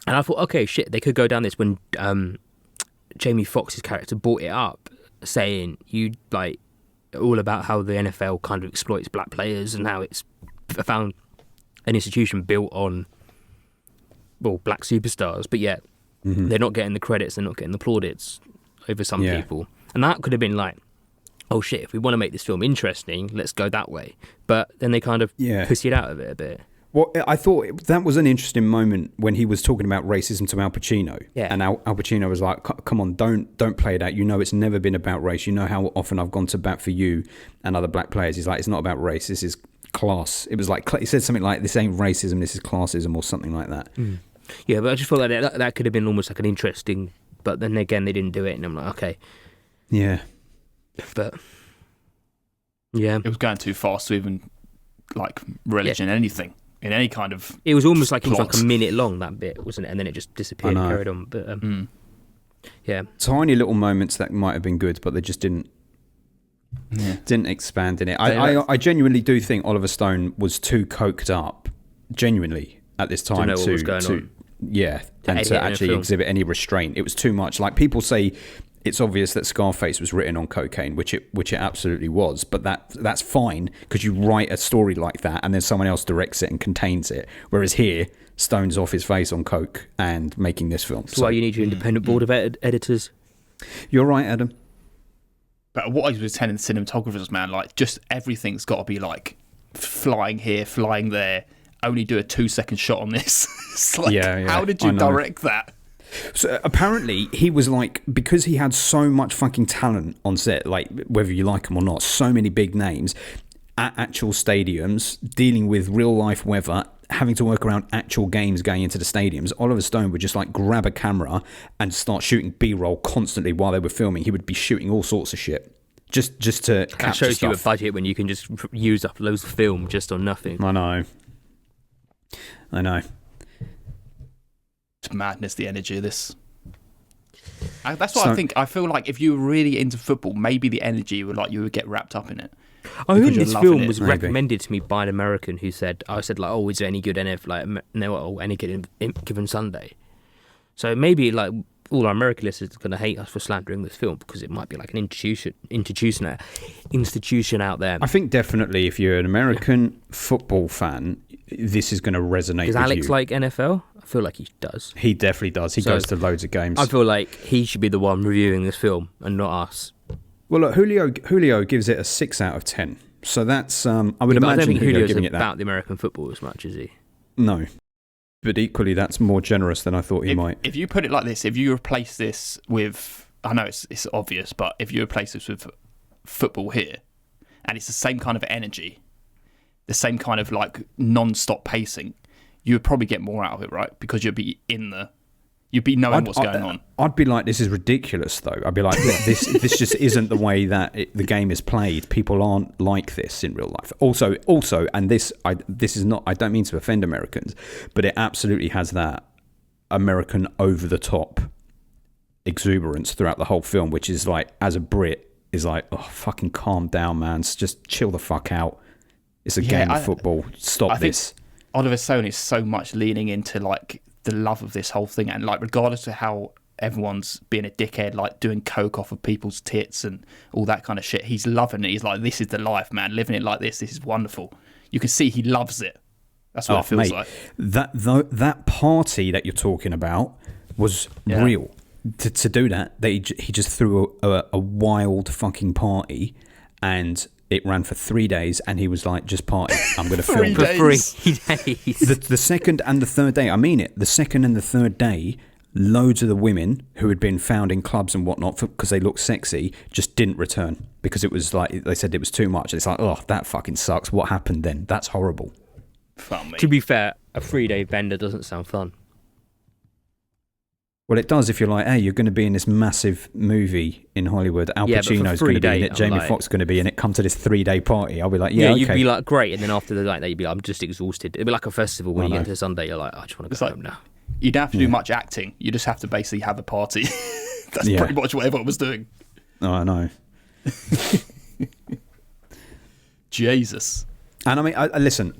And I thought, okay, shit, they could go down this when Jamie Foxx's character brought it up, saying you like all about how the NFL kind of exploits black players and how it's found an institution built on black superstars, but yet they're not getting the credits, they're not getting the plaudits over some people. And that could have been like, oh shit, if we want to make this film interesting, let's go that way. But then they kind of pussied out of it a bit. Well, I thought that was an interesting moment when he was talking about racism to Al Pacino. Yeah. And Al Pacino was like, come on, don't play that. You know it's never been about race. You know how often I've gone to bat for you and other black players. He's like, it's not about race. This is class. It was like, he said something like, this ain't racism, this is classism or something like that. Yeah, but I just thought that could have been almost like an interesting... But then again, they didn't do it, and I'm like, okay. Yeah. But Yeah. It was going too fast to even like religion anything in any kind of. It was almost like plot. it was like a minute long, that bit, wasn't it? And then it just disappeared and carried on. But yeah, Tiny little moments that might have been good, but they just didn't expand in it. I genuinely do think Oliver Stone was too coked up, genuinely, at this time know what was going on. Yeah, and edit to in a actually film. exhibit any restraint. It was too much. Like, people say it's obvious that Scarface was written on cocaine, which it absolutely was, but that's fine because you write a story like that and then someone else directs it and contains it. Whereas here, Stone's off his face on coke and making this film. that's why you need your independent board of editors. You're right, Adam. But what I was telling the cinematographers, man, like, just everything's got to be like flying here, flying there. Only do a 2-second shot on this. It's like, how did you direct that? So apparently he was like, because he had so much fucking talent on set, like whether you like him or not, so many big names at actual stadiums, dealing with real life weather, having to work around actual games going into the stadiums. Oliver Stone would just like grab a camera and start shooting B-roll constantly while they were filming. He would be shooting all sorts of shit just to That capture shows stuff. you a budget when you can just use up loads of film just on nothing. I know. It's madness, the energy of this. That's what I think. I feel like if you were really into football, maybe the energy you would get wrapped up in it. I think Because you're this loving film it, was maybe. recommended to me by an American who said, I said, like, oh, is there any good NFL, like, no, any good given Sunday? So maybe, like, all our American listeners are going to hate us for slandering this film because it might be like an institution out there. I think definitely if you're an American football fan, this is going to resonate Does with Alex you. like NFL? I feel like he does. He definitely does. He So, goes to loads of games. I feel like he should be the one reviewing this film and not us. Well, look, Julio gives it a 6 out of 10. So that's I would But I don't imagine think Julio Julio's giving it that. about the American football as much, is he? No, but equally that's more generous than I thought he might. If you put it like this, if you replace this with, I know it's obvious, but if you replace this with football here, and it's the same kind of energy, the same kind of like non-stop pacing, you would probably get more out of it, right? Because you'd be knowing what's going on. I'd be like, this is ridiculous, though. I'd be like, this just isn't the way that the game is played. People aren't like this in real life. Also, and this is not. I don't mean to offend Americans, but it absolutely has that American over the top exuberance throughout the whole film, which is like, as a Brit, is like, oh, fucking calm down, man. Just chill the fuck out. It's a game of football. Stop this. Think Oliver Stone is so much leaning into like the love of this whole thing, and like regardless of how everyone's being a dickhead, like doing coke off of people's tits and all that kind of shit, he's loving it. He's like, this is the life, man, living it like this is wonderful. You can see he loves it. That's what it feels like. That party that you're talking about was real. To do that, he just threw a wild fucking party, and it ran for 3 days, and he was like, just party. I'm going to film For 3 days. the second and the third day, I mean it, the second and the third day, loads of the women who had been found in clubs and whatnot because they looked sexy just didn't return because it was like, they said it was too much. It's like, oh, that fucking sucks. What happened then? That's horrible. Fun, mate. To be fair, a 3-day bender doesn't sound fun. Well, it does if you're like, hey, you're going to be in this massive movie in Hollywood. Al Yeah, but for Pacino's going to be in 3 it. days, Jamie I'm Foxx going to be in it. Come to this 3-day party. I'll be like, yeah, okay. You'd be like, great, and then after the night, you'd be like, I'm just exhausted. It'd be like a festival when you get to Sunday, you're like, I just want to go home now. You don't have to do much acting. You just have to basically have a party. That's pretty much what everyone was doing. Oh, I know. Jesus. And I mean, I listen,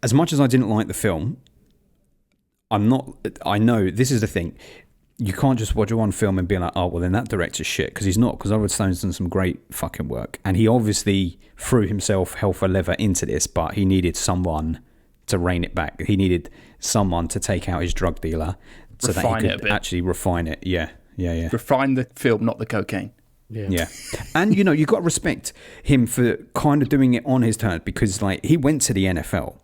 as much as I didn't like the film, I know this is the thing. You can't just watch one film and be like, oh, well, then that director's shit, because he's not, because Oliver Stone's done some great fucking work. And he obviously threw himself hell for leather into this, but he needed someone to rein it back. He needed someone to take out his drug dealer so Refine that he it a could bit. actually refine it. Yeah. Refine the film, not the cocaine. Yeah. And, you know, you've got to respect him for kind of doing it on his terms, because, like, he went to the NFL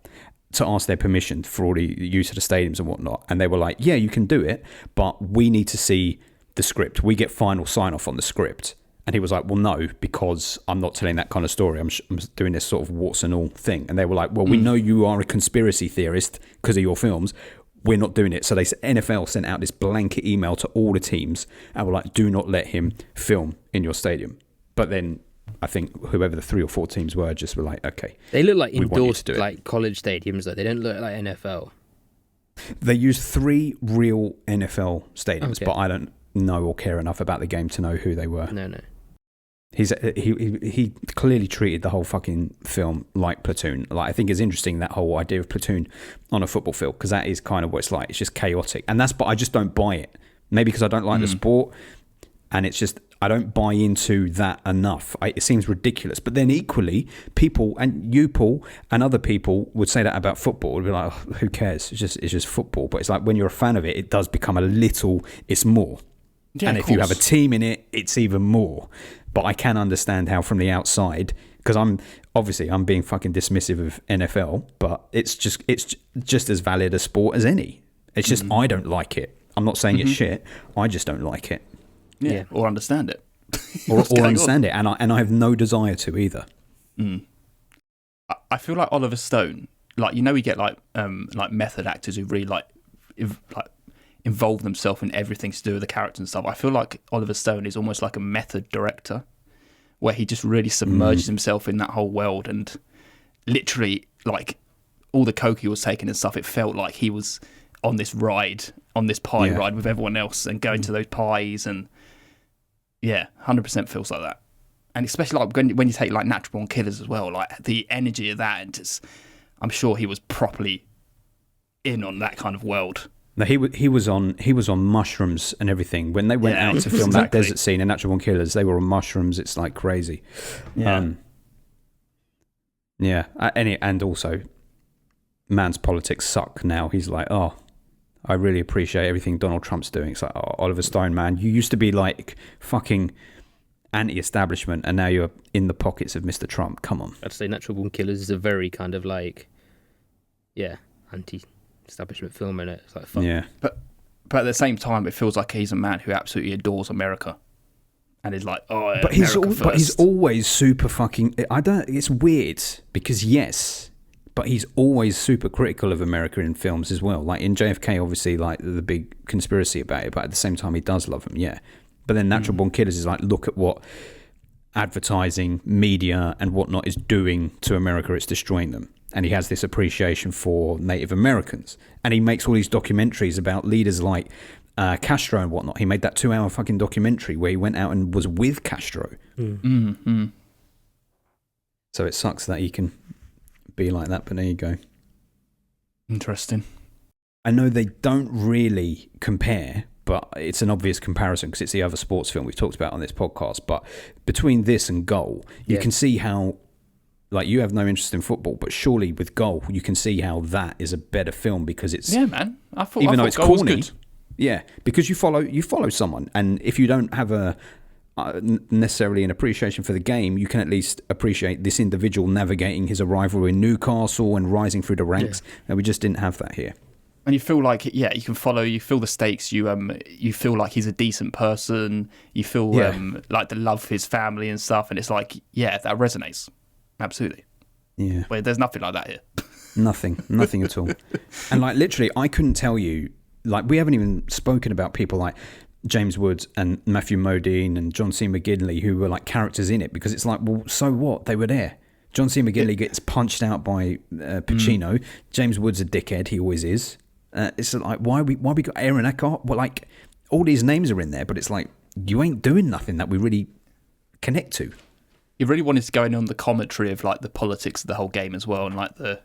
to ask their permission for all the use of the stadiums and whatnot. And they were like, yeah, you can do it, but we need to see the script. We get final sign-off on the script. And he was like, well, no, because I'm not telling that kind of story. I'm doing this sort of warts and all thing. And they were like, well, we know you are a conspiracy theorist because of your films. We're not doing it. So NFL sent out this blanket email to all the teams and were like, do not let him film in your stadium. But then I think whoever the 3 or 4 teams were just were like, okay. They look like We want you indoor to do it. like college stadiums though. They don't look like NFL. They used 3 real NFL stadiums, Okay. but I don't know or care enough about the game to know who they were. No. He clearly treated the whole fucking film like Platoon. Like, I think it's interesting, that whole idea of Platoon on a football field, because that is kind of what it's like. It's just chaotic, but I just don't buy it. Maybe because I don't like the sport, and it's just I don't buy into that enough. It seems ridiculous. But then equally, people, and you, Paul, and other people would say that about football. Would be like, oh, who cares? It's just football. But it's like when you're a fan of it, it does become it's more. Yeah, and of if you have a course. team in it, it's even more. But I can understand how from the outside, because I'm being fucking dismissive of NFL, but it's just as valid a sport as any. It's just I don't like it. I'm not saying it's shit. I just don't like it, Yeah, or understand it. or What's going on? understand it, and I have no desire to either. I feel like Oliver Stone, like, you know, we get like method actors who really like involve themselves in everything to do with the character and stuff. I feel like Oliver Stone is almost like a method director, where he just really submerges himself in that whole world, and literally, like, all the coke he was taking and stuff, it felt like he was on this pie ride with everyone else and going to those pies, and 100% feels like that. And especially like when you take like Natural Born Killers as well, like the energy of that, and just, I'm sure he was properly in on that kind of world. No, he was on mushrooms and everything when they went out to film that exactly. desert scene in Natural Born Killers. They were on mushrooms. It's like crazy. Yeah. And also, man's politics suck now. He's like, oh, I really appreciate everything Donald Trump's doing. It's like, oh, Oliver Stone, man, you used to be like fucking anti-establishment, and now you're in the pockets of Mr. Trump. Come on. I'd say Natural Born Killers is a very kind of like, anti-establishment film in it. It's like fun. Yeah. But at the same time, it feels like he's a man who absolutely adores America, and is like, oh, yeah, But he's always super fucking. It's weird because yes, but he's always super critical of America in films as well. Like in JFK, obviously, like the big conspiracy about it, but at the same time, he does love them. Yeah. But then Natural Born Killers is like, look at what advertising, media, and whatnot is doing to America. It's destroying them. And he has this appreciation for Native Americans. And he makes all these documentaries about leaders like Castro and whatnot. He made that 2-hour fucking documentary where he went out and was with Castro. So it sucks that he can be like that, but there you go. Interesting. I know they don't really compare, but it's an obvious comparison because it's the other sports film we've talked about on this podcast. But between this and Goal, you can see how, like, you have no interest in football, but surely with Goal, you can see how that is a better film because it's Man. I thought even though thought it's Goal was corny. good. Yeah, because you follow someone, and if you don't have a necessarily an appreciation for the game, you can at least appreciate this individual navigating his arrival in Newcastle and rising through the ranks. And we just didn't have that here. And you feel like, you can follow, you feel the stakes, you feel like he's a decent person, you feel like the love for his family and stuff, and it's like, that resonates. Absolutely. Yeah. Wait, there's nothing like that here. Nothing at all. And like literally, I couldn't tell you, like we haven't even spoken about people like James Woods and Matthew Modine and John C. McGinley who were like characters in it, because it's like, well, so what? They were there. John C. McGinley gets punched out by Pacino. James Woods a dickhead, he always is. It's like, why we got Aaron Eckhart? Well, like all these names are in there, but it's like you ain't doing nothing that we really connect to. He really wanted to go in on the commentary of like the politics of the whole game as well, and like the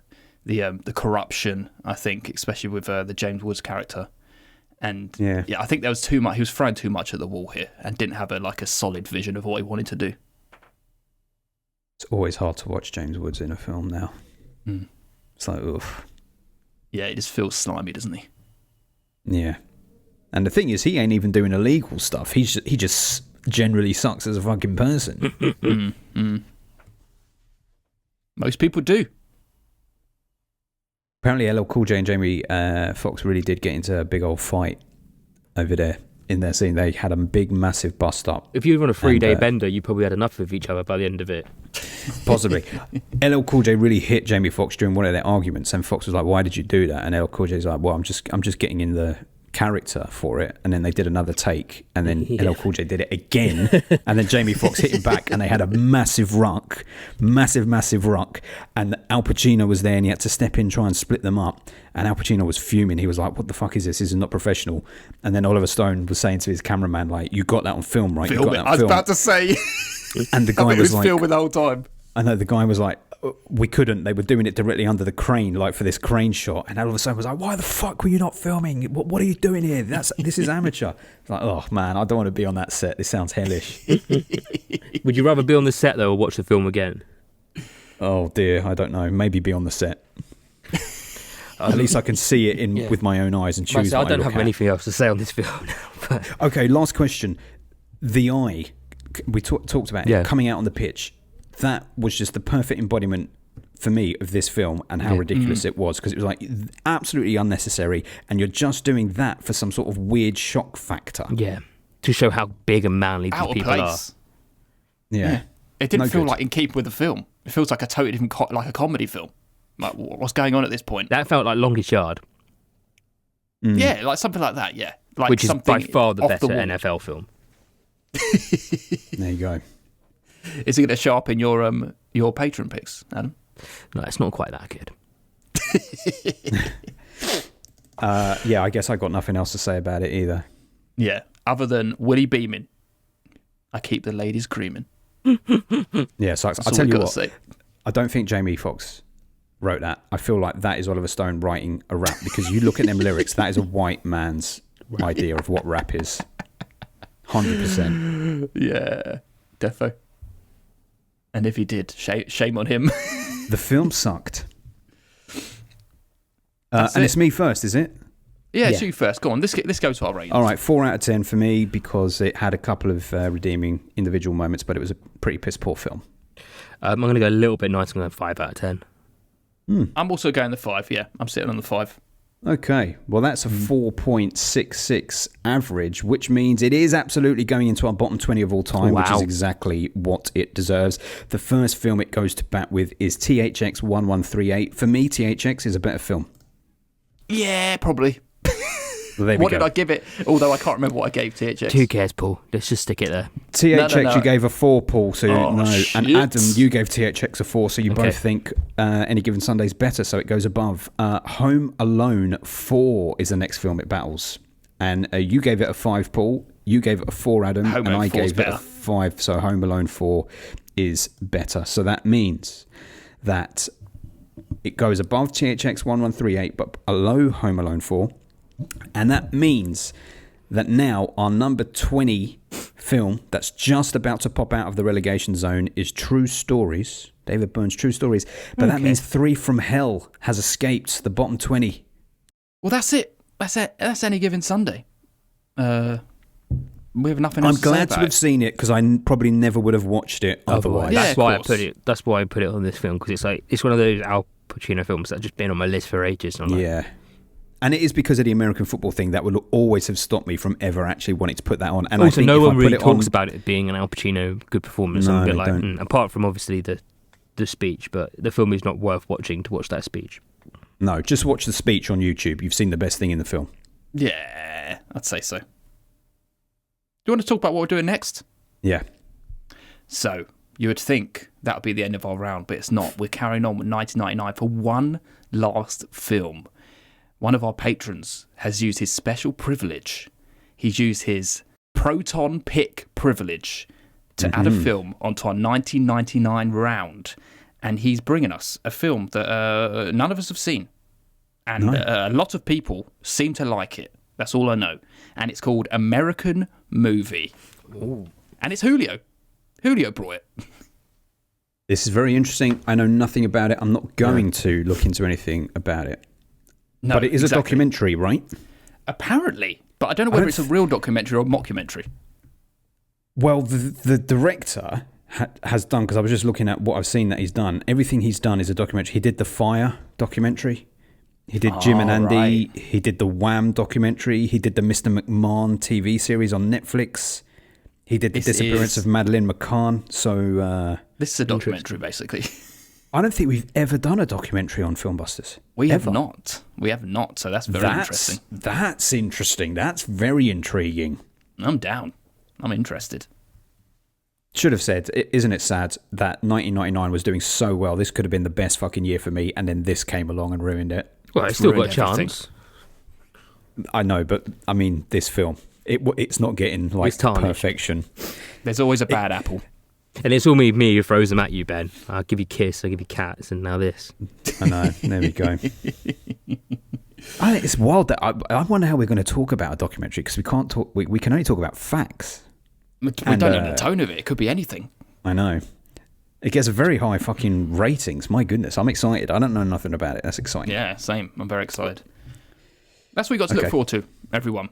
corruption. I think, especially with the James Woods character, and I think there was too much. He was throwing too much at the wall here, and didn't have a solid vision of what he wanted to do. It's always hard to watch James Woods in a film now. It's like, oof. Yeah, he just feels slimy, doesn't he? Yeah. And the thing is, he ain't even doing illegal stuff. He just generally sucks as a fucking person. Most people do. Apparently, LL Cool J and Jamie Foxx really did get into a big old fight over there in their scene. They had a big, massive bust up. If you were on a 3-day bender, you probably had enough of each other by the end of it. Possibly. LL Cool J really hit Jamie Foxx during one of their arguments, and Fox was like, "Why did you do that?" And LL Cool J's like, "Well, I'm just getting in the character for it, and then they did another take, and then LL Cool J did it again, and then Jamie Foxx hit him back, and they had a massive ruck, and Al Pacino was there, and he had to step in, try and split them up, and Al Pacino was fuming. He was like, "What the fuck is this? This is not professional." And then Oliver Stone was saying to his cameraman, like, "You got that on film, right? You got that on I was film." about to say. And the guy it was like, filming the whole time. I know, the guy was like, we couldn't. They were doing it directly under the crane, like for this crane shot. And all of a sudden was like, why the fuck were you not filming? What are you doing here? This is amateur. It's like, oh man, I don't want to be on that set. This sounds hellish. Would you rather be on the set though, or watch the film again? Oh dear, I don't know. Maybe be on the set. At least I can see it with my own eyes and choose. I don't have anything else to say on this film now. Okay, last question. The eye. We talked about it coming out on the pitch. That was just the perfect embodiment for me of this film and how ridiculous it was, because it was like absolutely unnecessary, and you're just doing that for some sort of weird shock factor. Yeah, to show how big and manly these Out of people place. Yeah. It didn't feel good. like in keeping with the film. It feels like a totally different, like a comedy film. Like, what's going on at this point? That felt like Longest Yard, Yeah, like something like that. Yeah, like which is something by far the off better wall. NFL film. There you go. Is it going to sharpen your patron picks, Adam? No, it's not quite that good. Yeah, I guess I got nothing else to say about it either. Yeah, other than Willie beaming, I keep the ladies creaming. Yeah, so That's I'll all tell we you gotta what. say. I don't think Jamie Foxx wrote that. I feel like that is Oliver Stone writing a rap, because you look at them lyrics, that is a white man's idea of what rap is. 100%. Yeah, defo. And if he did, shame on him. The film sucked. That's and it. it's me first, is it? Yeah, it's you first. Go on, let's go to our ratings. All right, 4 out of 10 for me, because it had a couple of redeeming individual moments, but it was a pretty piss poor film. I'm going to go a little bit nice. I'm going to 5 out of 10. I'm also going the 5, yeah. I'm sitting on the 5. Okay, well, that's a 4.66 average, which means it is absolutely going into our bottom 20 of all time, which is Wow. exactly what it deserves. The first film it goes to bat with is THX 1138. For me, THX is a better film. Yeah, probably. Well, there we What go. did I give it? Although I can't remember what I gave THX. Who cares, Paul? Let's just stick it there. THX, No. you gave a 4, Paul, so Oh, no. shit. And Adam, you gave THX a 4, so you Okay. both think Any Given Sunday's better, so it goes above. Home Alone 4 is the next film it battles. And you gave it a 5, Paul. You gave it a 4, Adam. Home and Alone I 4 is gave it a better. 5, so Home Alone 4 is better. So that means that it goes above THX 1138, but below Home Alone 4. And that means that now our number 20 film that's just about to pop out of the relegation zone is True Stories. David Byrne's True Stories. But that means 3 from Hell has escaped the bottom 20. Well, that's it. That's Any Given Sunday. We have nothing else I'm glad to to say have about seen it, because I probably never would have watched it otherwise. Yeah, That's of why course. That's why I put it on this film, because it's one of those Al Pacino films that have just been on my list for ages. And I'm like, Yeah. And it is because of the American football thing that will always have stopped me from ever actually wanting to put that on. And I also, think no if one I put really it talks on, about it being an Al Pacino good performance. No, I'm a bit they like, don't. apart from obviously the speech, but the film is not worth watching to watch that speech. No, just watch the speech on YouTube. You've seen the best thing in the film. Yeah, I'd say so. Do you want to talk about what we're doing next? Yeah. So, you would think that would be the end of our round, but it's not. We're carrying on with 1999 for one last film. One of our patrons has used his special privilege. He's used his Proton Pick privilege to add a film onto our 1999 round. And he's bringing us a film that none of us have seen. And a lot of people seem to like it. That's all I know. And it's called American Movie. Ooh. And it's Julio. Julio brought it. This is very interesting. I know nothing about it. I'm not going to look into anything about it. No, But it is exactly. a documentary, right? Apparently. But I don't know whether it's a real documentary or a mockumentary. Well, the director has done, because I was just looking at what I've seen that he's done. Everything he's done is a documentary. He did the Fire documentary. He did Jim and Andy. right. He did the Wham documentary. He did the Mr. McMahon TV series on Netflix. He did the This disappearance is- of Madeleine McCann. So, This is a documentary, basically. I don't think we've ever done a documentary on Filmbusters. We have Ever. not. We have not. So that's very interesting. That's interesting. That's very intriguing. I'm down. I'm interested. Should have said, isn't it sad that 1999 was doing so well? This could have been the best fucking year for me, and then this came along and ruined it. Well, it's still got a ruined everything. chance. I know, but I mean, this film, it's not getting like It's tarnished. perfection. There's always a bad apple. And it's all me who throws them at you, Ben. I'll give you kiss, I'll give you cats, and now this. I know. There we go. It's wild that I wonder how we're going to talk about a documentary because we can't talk. We can only talk about facts. We And, don't know the tone of it. It could be anything. I know. It gets a very high fucking ratings. My goodness, I'm excited. I don't know nothing about it. That's exciting. Yeah, same. I'm very excited. That's what we got to Okay. look forward to, everyone.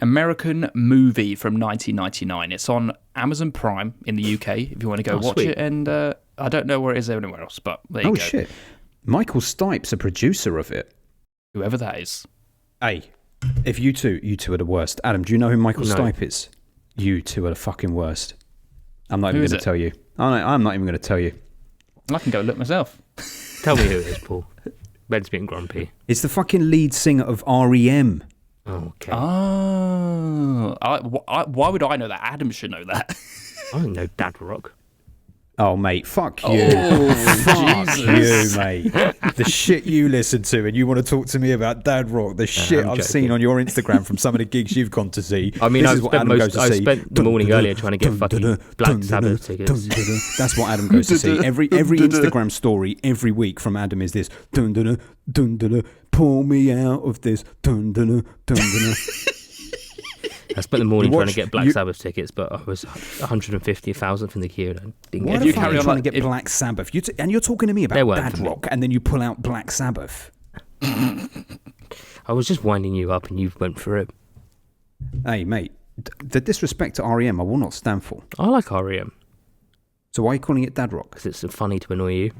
American Movie from 1999. It's on Amazon Prime in the UK if you want to go watch sweet. it. And I don't know where it is anywhere else, but there you Oh go. shit! Michael Stipe's a producer of it. Whoever that is. Hey, if you two are the worst. Adam, do you know who Michael No. Stipe is? You two are the fucking worst. I'm not even Who is going to it? tell you. I'm not even going to tell you. I can go look myself. Tell me who it is, Paul. Ben's being grumpy. It's the fucking lead singer of REM. Oh, okay. Oh. Why would I know that? Adam should know that. I don't know Dad Rock. Oh, mate, fuck you. Oh, Fuck Jesus. you, mate. The shit you listen to and you want to talk to me about Dad Rock, the shit I'm I've joking. seen on your Instagram from some of the gigs you've gone to see. I mean, This I've is what spent Adam goes to I see. spent the morning earlier trying to get fucking Black Sabbath tickets. That's what Adam goes to see. Every Instagram story every week from Adam is this. Dun, dun, dun, dun, dun, dun, pull me out of this. Dun, dun, dun, dun, dun, dun. I spent the morning You trying to watch- get Black you- Sabbath tickets, but I was 150,000th in the queue and I didn't Why get the you fuck carry are you on trying like- to get if- Black Sabbath? And you're talking to me They about weren't Dad for me. Rock, and then you pull out Black Sabbath. I was just winding you up and you went for it. Hey, mate, the disrespect to REM I will not stand for. I like REM So why are you calling it Dad Rock? because it's funny to annoy you.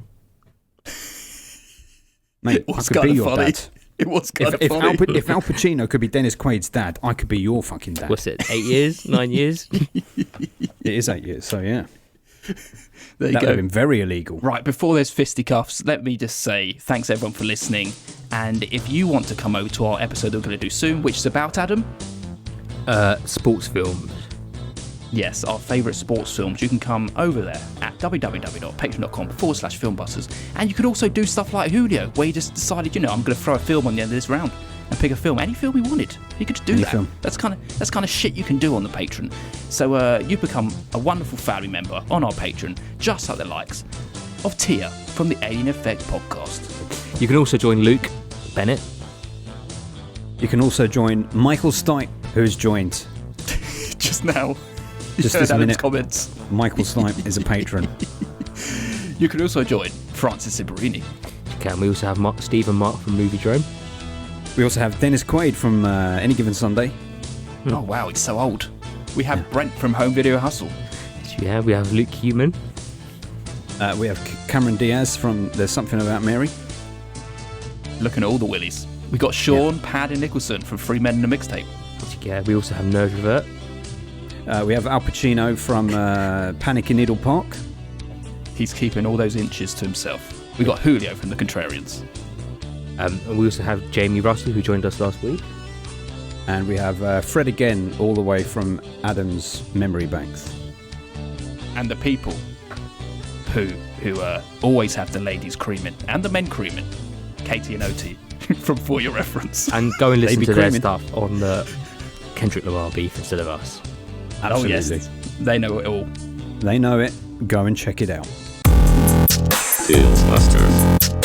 Mate, It I was could be kind of your funny. dad. It was kind of If funny. Al Pacino could be Dennis Quaid's dad, I could be your fucking dad. What's it, 8 years, 9 years? It is 8 years, so yeah. There you That would go. have been very illegal. Right, before there's fisticuffs, let me just say thanks everyone for listening. And if you want to come over to our episode that we're going to do soon, which is about Adam, Sports films. yes, our favourite sports films, you can come over there at www.patreon.com/filmbusters. And you can also do stuff like Julio, where you just decided, I'm going to throw a film on the end of this round and pick a film, any film you wanted. You could just do Any that. film. That's kind of shit you can do on the Patreon. So you become a wonderful family member on our Patreon, just like the likes of Tia from the Alien Effect podcast. You can also join Luke Bennett. You can also join Michael Stipe, who has joined. Just now. Just You heard this Adam's minute. comments. Michael Stipe is a patron. You can also join Francis Iberini. We also have Steve and Mark from Movie Drome. We also have Dennis Quaid from Any Given Sunday. Oh wow, it's so old. We have Brent from Home Video Hustle. Yeah, we have Luke Human. We have Cameron Diaz from There's Something About Mary. Looking at all the willies. We got Sean Paddy Nicholson from Three Men in a Mixtape. Yeah, we also have Nerd Revert. We have Al Pacino from Panic in Needle Park. He's keeping all those inches to himself. We got Julio from The Contrarians. And we also have Jamie Russell, who joined us last week. And we have Fred again, all the way from Adam's memory banks. And the people who always have the ladies creaming and the men creaming. Katie and Oti from For Your Reference. And go and listen be to their creaming. stuff on the Kendrick Lamar beef instead of us. Oh yes, they know it all. They know it. Go and check it out. Filmbusters.